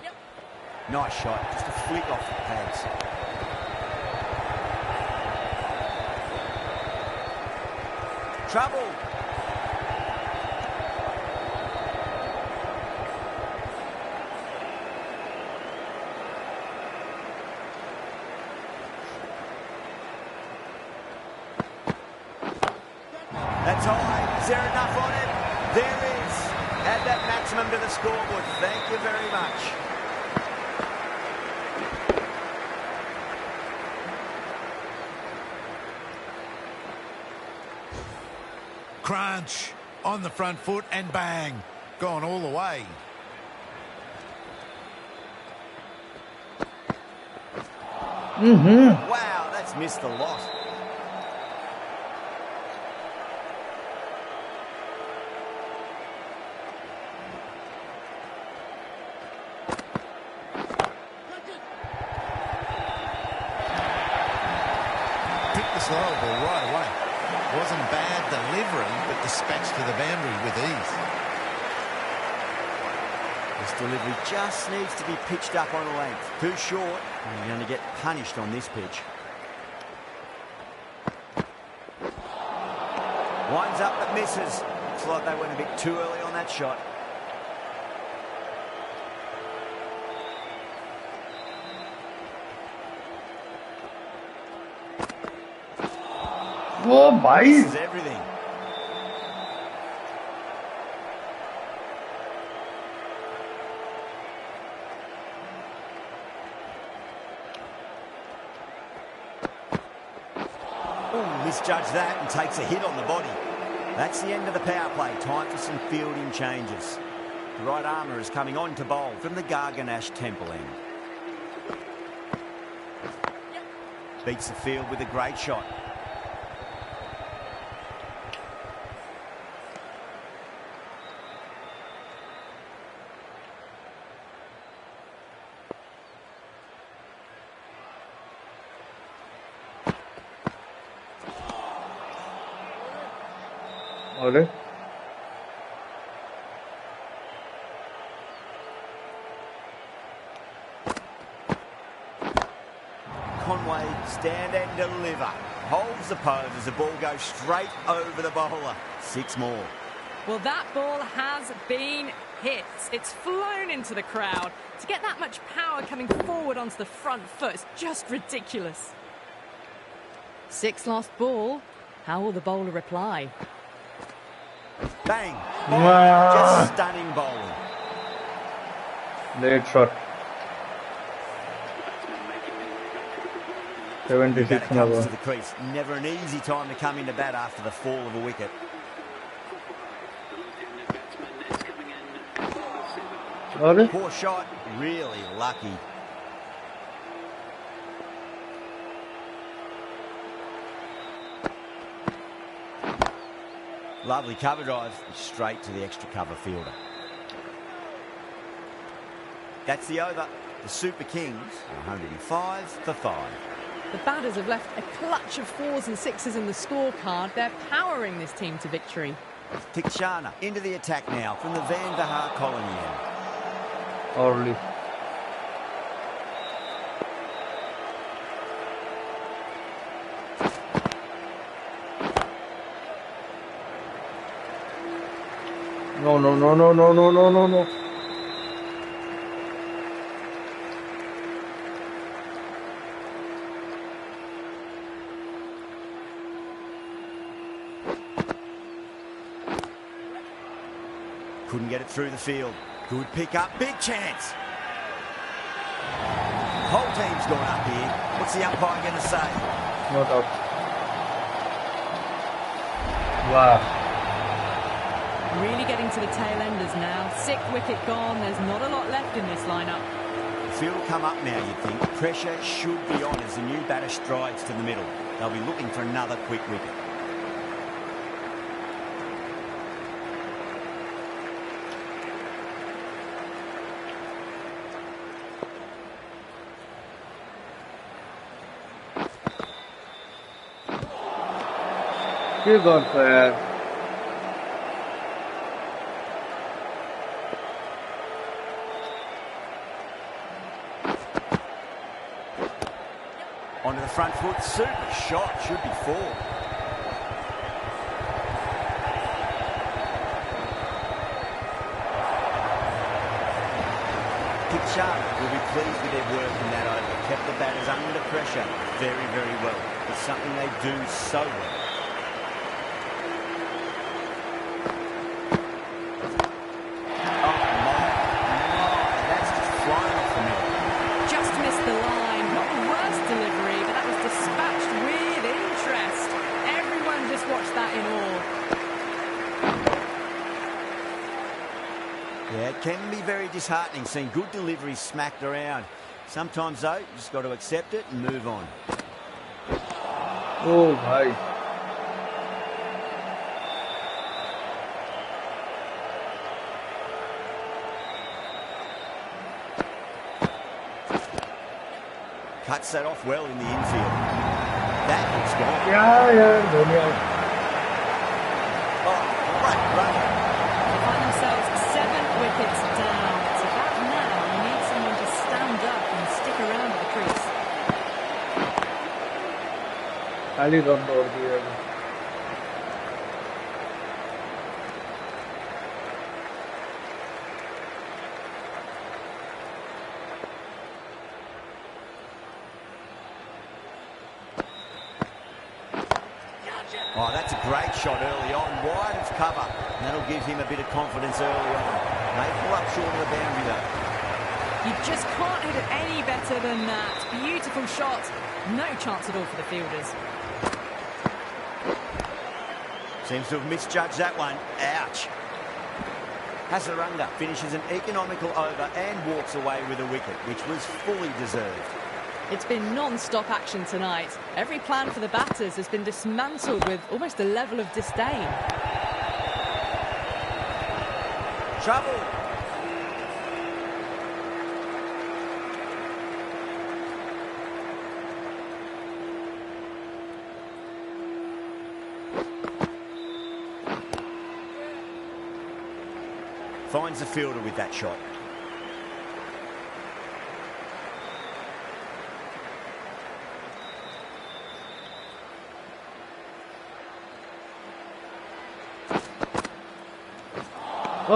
Yep. Nice shot, just a flick off the pads. Trouble. That's high. Is there enough on it? There is. Add that maximum to the scoreboard. Thank you very much. Crunch on the front foot and bang. Gone all the way. Wow, that's missed a lot. Picked the slow ball right away. Wasn't bad delivery, but dispatched to the boundary with ease. This delivery just needs to be pitched up on a length. Too short, and you're going to get punished on this pitch. Winds up but misses. Looks like they went a bit too early on that shot. ओ भाई This is everything. Oh, misjudged that and takes a hit on the body. That's the end of the power play. Time for some fielding changes. The right armour is coming on to bowl from the Garganash Temple end. Beats the field with a great shot. अरे Conway, stand and deliver. Holds the pose as the ball goes straight over the bowler. 6 more. Well, that ball has been hit. It's flown into the crowd. To get that much power coming forward onto the front foot is just ridiculous. 6 lost ball. How will the bowler reply? Bang! Wow. Just stunning bowling. Late shot Batter 76 comes number to the crease. Never an easy time to come into bat after the fall of a wicket. अरे Poor shot, really lucky. Lovely cover drive, straight to the extra cover fielder. That's the over. The Super Kings, 105 for 5. The batters have left a clutch of 4s and 6s in the scorecard. They're powering this team to victory. Tikshana into the attack now from the Van der Haar colony end. early no no no no no no no no no Couldn't get it through the field. Good pick up, big chance. Whole team's gone up here. What's the umpire going to say? not out wow Really getting to the tail enders now. 6th wicket gone. There's not a lot left in this lineup. The field will come up now, you'd think. Pressure should be on as the new batter strides to the middle. They'll be looking for another quick wicket. ये कौन सा है यार Onto the front foot, super shot, should be 4. Tikshana will be pleased with their work in that over. Kept the batters under pressure very, very well. It's something they do so well. Oh my, that's just flying off the middle. Just missed the line. Not the worst delivery, but that was dispatched with interest. Everyone just watched that in awe. Yeah, it can be very disheartening seeing good deliveries smacked around. Sometimes, though, you just got to accept it and move on. ओ भाई Cuts that off well in the infield. That looks gone. क्या यार Dhoni Oh, great run. They find themselves 7 wickets down. It's about now you need someone to stand up and stick around at the crease. खाली run दौड़ दिया Oh, that's a great shot early on, wide of cover. And that'll give him a bit of confidence early on. They pull up short of the boundary though. You just can't hit it any better than that. Beautiful shot. No chance at all for the fielders. Seems to have misjudged that one. Ouch. Hasaranga finishes an economical over and walks away with a wicket, which was fully deserved. It's been non-stop action tonight. Every plan for the batters has been dismantled with almost a level of disdain. Trouble. Finds the fielder with that shot.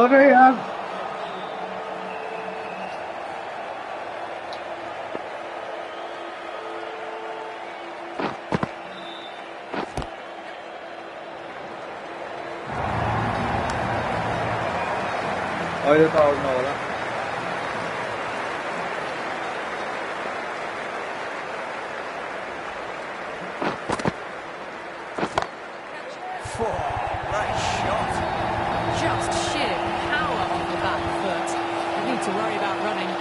अरे यार अहिले त आउनु होला Great shot. Just sheer power on the back foot. You need to worry about running.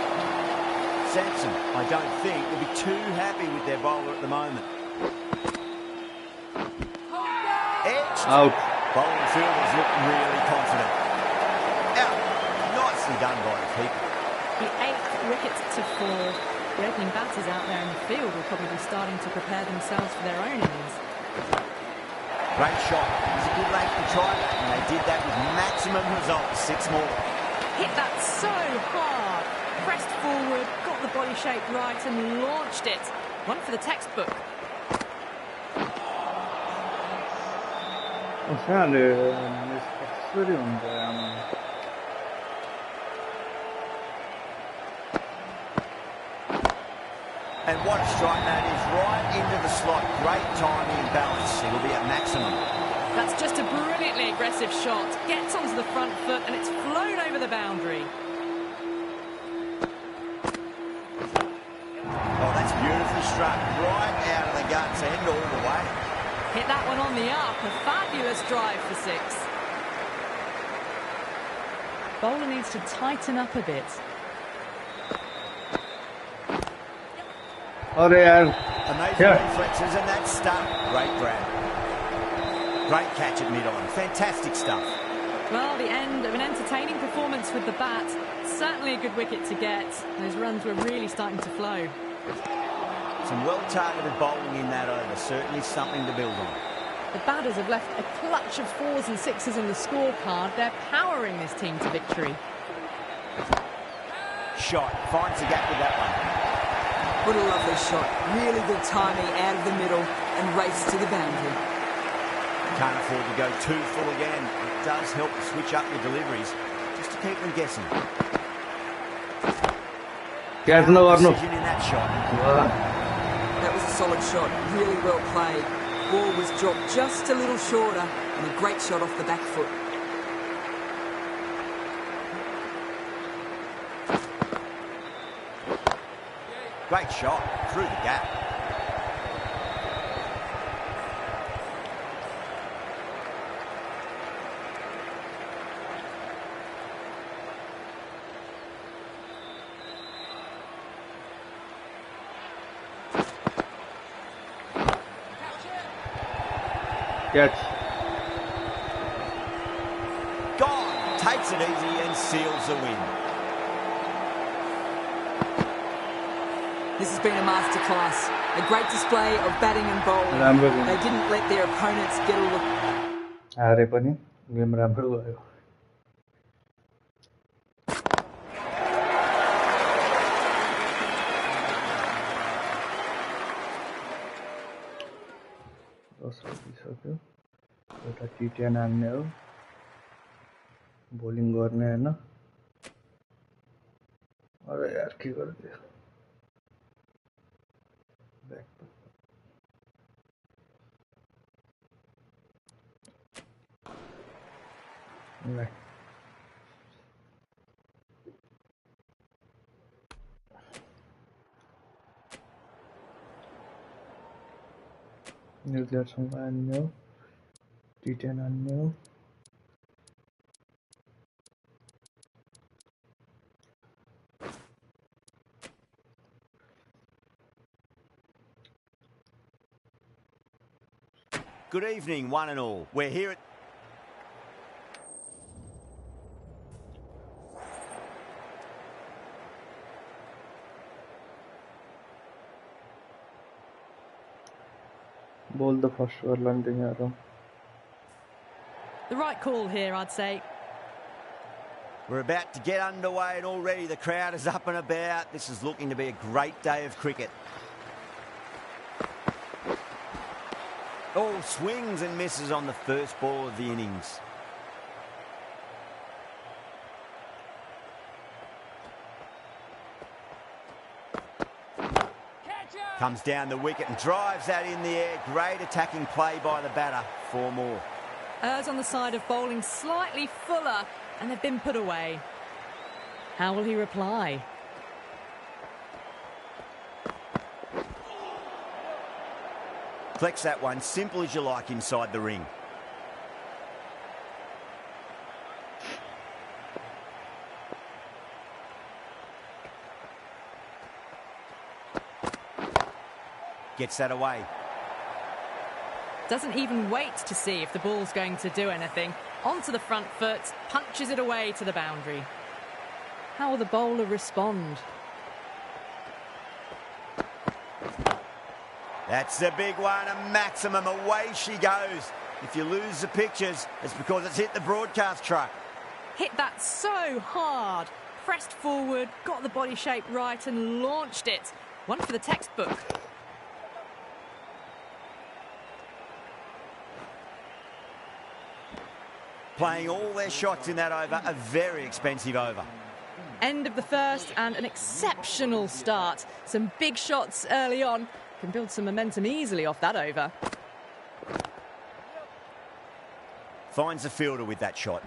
Sampson, I don't think, will be too happy with their bowler at the moment. Edged. Out Bowling fielders look really confident. Out. Nicely done by the keeper. The 8th wicket to fall. The opening batters out there in the field will probably be starting to prepare themselves for their own innings. Great shot. It was a good length to try that, and they did that with maximum results. 6 more. Hit that so hard. Pressed forward, got the body shape right and launched it. One for the textbook. وفعلا مستخسري يعني And what a strike that is, right into the slot. Great timing and balance. It'll be at maximum. That's just a brilliantly aggressive shot. Gets onto the front foot and it's flown over the boundary. Oh, that's beautifully struck. Right out of the guts end all the way. Hit that one on the up. A fabulous drive for 6. Bowler needs to tighten up a bit. अरे यार Amazing Yeah. reflexes and that stuff. Great grab. Great catch at mid-on. Fantastic stuff. Well, the end of an entertaining performance with the bat. Certainly a good wicket to get. Those runs were really starting to flow. Some well-targeted bowling in that over. Certainly something to build on. The batters have left a clutch of 4s and 6s in the scorecard. They're powering this team to victory. Shot. Finds the gap with that one. What a lovely shot. Really good timing out of the middle and race to the boundary. Can't afford to go too full again. It does help to switch up your deliveries, just to keep them guessing. Catch नगर्नु Precision in that shot. That was a solid shot. Really well played. Ball was dropped just a little shorter and a great shot off the back foot. Great shot through the gap. Catch Gone. Takes it easy and seals the win. This has been a masterclass. A great display of batting and bowling. राम्रो game. They didn't let their opponents get all the... हारे पनि game राम्रो भयो सक्यो एउटा T10 हान्ने हो bowling गर्ने हैन अरे यार के गरिदियो ब्याक नहीं nuclear somewhere new T10 new Good evening, one and all. We're here at... बोल the first over landing arrow. The right call here, I'd say. We're about to get underway and already the crowd is up and about. This is looking to be a great day of cricket. All swings and misses on the first ball of the innings. Comes down the wicket and drives that in the air. Great attacking play by the batter. 4 more. Errs on the side of bowling slightly fuller, and they've been put away. How will he reply? Flex that one, simple as you like inside the ring. Gets that away. Doesn't even wait to see if the ball's going to do anything. Onto the front foot, punches it away to the boundary. How will the bowler respond? That's a big one, a maximum. Away she goes. If you lose the pictures, it's because it's hit the broadcast truck. Hit that so hard. Pressed forward, got the body shape right and launched it. One for the textbook. Playing all their shots in that over, a very expensive over. End of the first and an exceptional start. Some big shots early on. Can build some momentum easily off that over. Finds the fielder with that shot.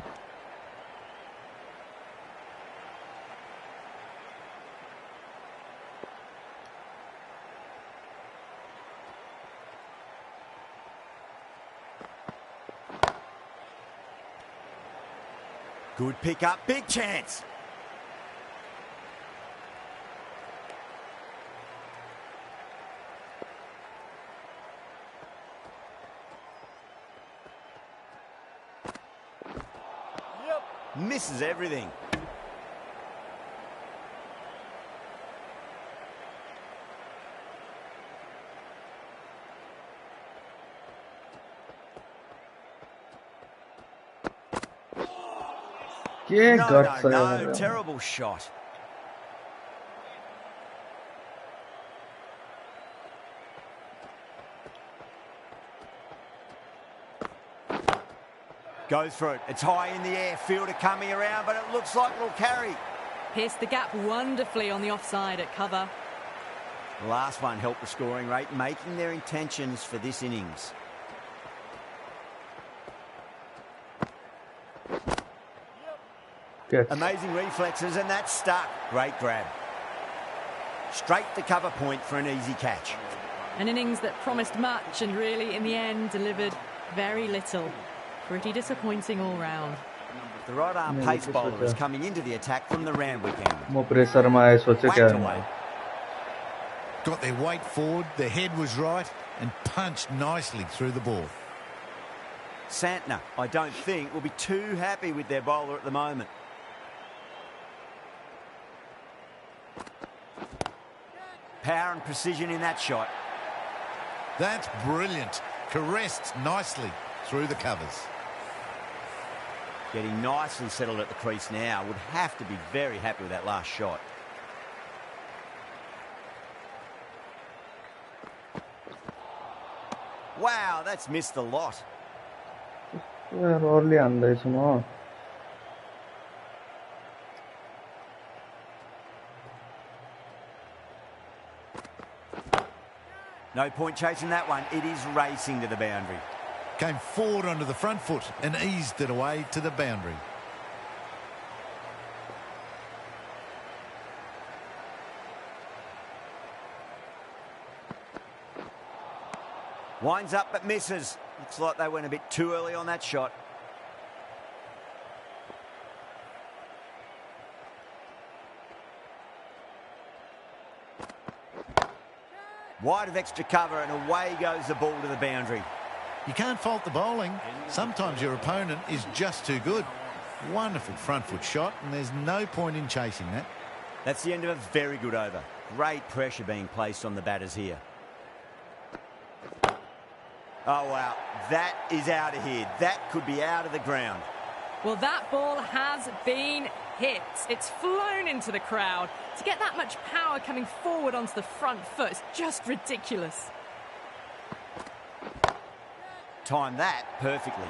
Good pick up, big chance. Misses everything. No, terrible shot. Goes for it. It's high in the air. Fielder coming around, but it looks like it'll carry. Pierced the gap wonderfully on the offside at cover. The last one helped the scoring rate, making their intentions for this innings. Good. Amazing reflexes, and that's stuck. Great grab. Straight to cover point for an easy catch. An innings that promised much and really, in the end, delivered very little. Pretty disappointing all round. The right arm pace bowler is coming into the attack from the Randwick end. Whacked away. Got their weight forward, their head was right, and punched nicely through the ball. Santner, I don't think, will be too happy with their bowler at the moment. Power and precision in that shot. That's brilliant. Caressed nicely through the covers. Getting nicely settled at the crease now. Would have to be very happy with that last shot. Wow, that's missed a lot. early on this one. No point chasing that one. It is racing to the boundary. Came forward onto the front foot and eased it away to the boundary. Winds up but misses. Looks like they went a bit too early on that shot. Wide of extra cover and away goes the ball to the boundary. You can't fault the bowling. Sometimes your opponent is just too good. Wonderful front foot shot, and there's no point in chasing that. That's the end of a very good over. Great pressure being placed on the batters here. Oh, wow. That is out of here. That could be out of the ground. Well, that ball has been hit. It's flown into the crowd. To get that much power coming forward onto the front foot is just ridiculous. Timed that perfectly.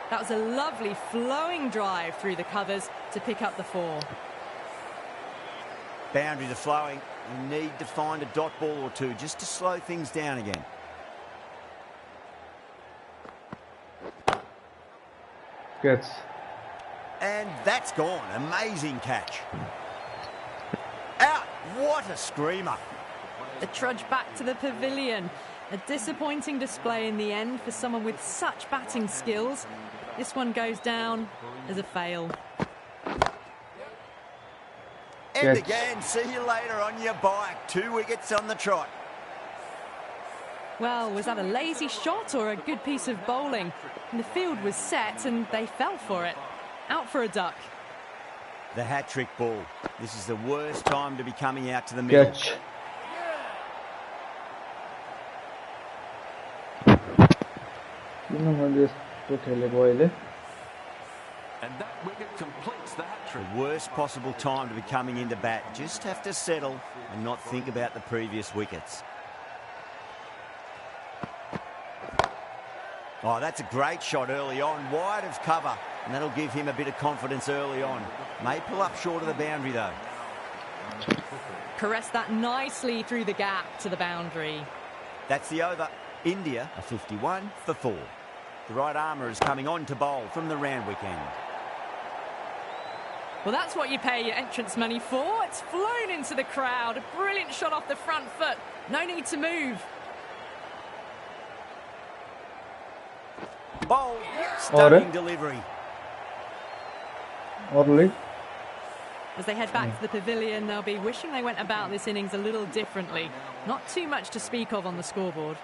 That was a lovely flowing drive through the covers to pick up the 4. Boundaries are flowing. You need to find a dot ball or two just to slow things down again. Gets. And that's gone. Amazing catch. Out. What a screamer. The trudge back to the pavilion. A disappointing display in the end for someone with such batting skills. This one goes down as a fail. End again. See you later on your bike. 2 wickets on the trot. Well, was that a lazy shot or a good piece of bowling? And the field was set and they fell for it. Out for a duck. The hat-trick ball. This is the worst time to be coming out to the middle. Catch. And that wicket completes the hat-trick. The worst possible time to be coming into bat. Just have to settle and not think about the previous wickets. Oh, that's a great shot early on, wide of cover, and that'll give him a bit of confidence early on. May pull up short of the boundary, though. Caressed that nicely through the gap to the boundary. That's the over. India are 51 for 4. The right armour is coming on to bowl from the Randwick end. Well, that's what you pay your entrance money for. It's flown into the crowd. A brilliant shot off the front foot. No need to move. Bowl. Stunning delivery. Orly. As they head back to the pavilion, they'll be wishing they went about this innings a little differently. Not too much to speak of on the scoreboard.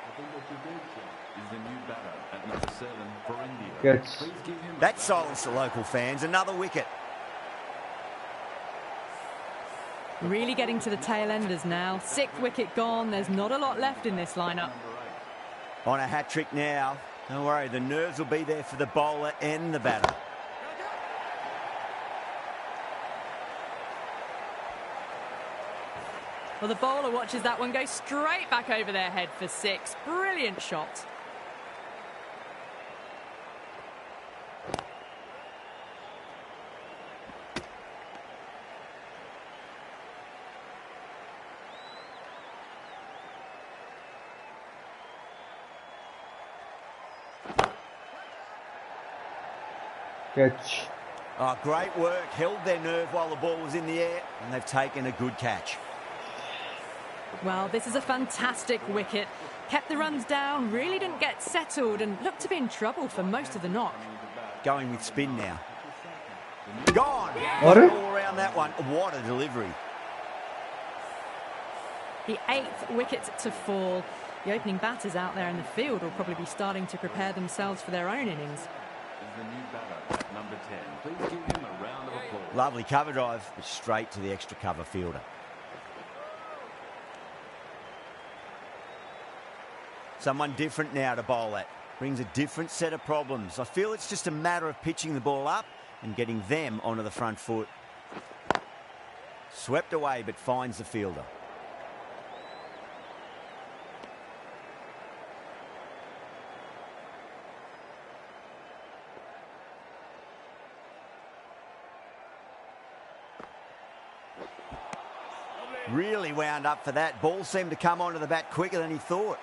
Catch. That silenced the local fans. Another wicket. Really getting to the tail enders now. 6th wicket gone. There's not a lot left in this lineup. On a hat-trick now. Don't worry, the nerves will be there for the bowler and the batter. Well, the bowler watches that one go straight back over their head for 6. Brilliant shot. Catch. Oh, great work. Held their nerve while the ball was in the air, and they've taken a good catch. Well, this is a fantastic wicket. Kept the runs down, really didn't get settled, and looked to be in trouble for most of the knock. Going with spin now. Gone. What? All around that one. What a delivery. The 8th wicket to fall. The opening batters out there in the field will probably be starting to prepare themselves for their own innings. Number 10. Please give him a round of applause. Lovely cover drive, but straight to the extra cover fielder. Someone different now to bowl at. Brings a different set of problems. I feel it's just a matter of pitching the ball up and getting them onto the front foot. Swept away, but finds the fielder. Really wound up for that. Ball seemed to come onto the bat quicker than he thought.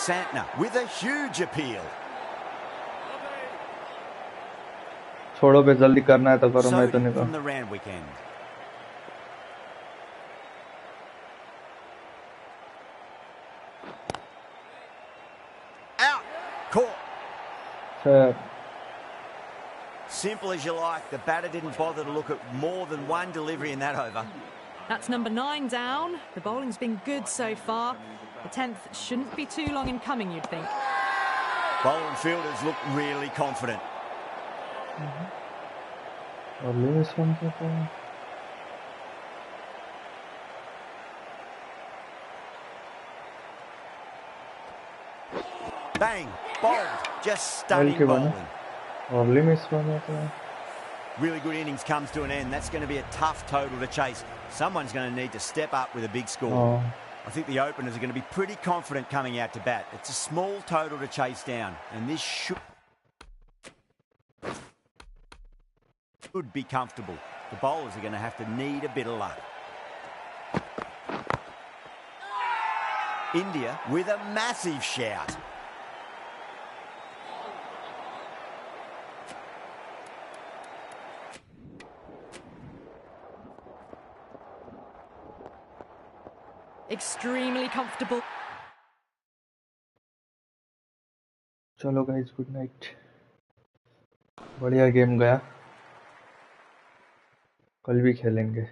Santner with a huge appeal. छोड़ो पे जल्दी करना है तो करो, मैं तो Sodi नहीं from करूँ। the round weekend. Out. Caught. Sir Simple as you like. The batter didn't bother to look at more than one delivery in that over. That's number 9 down. The bowling's been good so far. The 10th shouldn't be too long in coming, you'd think. Bowler and fielders look really confident. और लिमिस one पे तो Bang. Bowled. Just Well, stunning bowling. और लिमिस one है तो Really good innings comes to an end. That's going to be a tough total to chase. Someone's going to need to step up with a big score. हाँ I think the openers are going to be pretty confident coming out to bat. It's a small total to chase down, and this should be comfortable. The bowlers are going to have to need a bit of luck. India with a massive shout. Extremely comfortable. चलो guys, good night. बढ़िया game गया, कल भी खेलेंगे।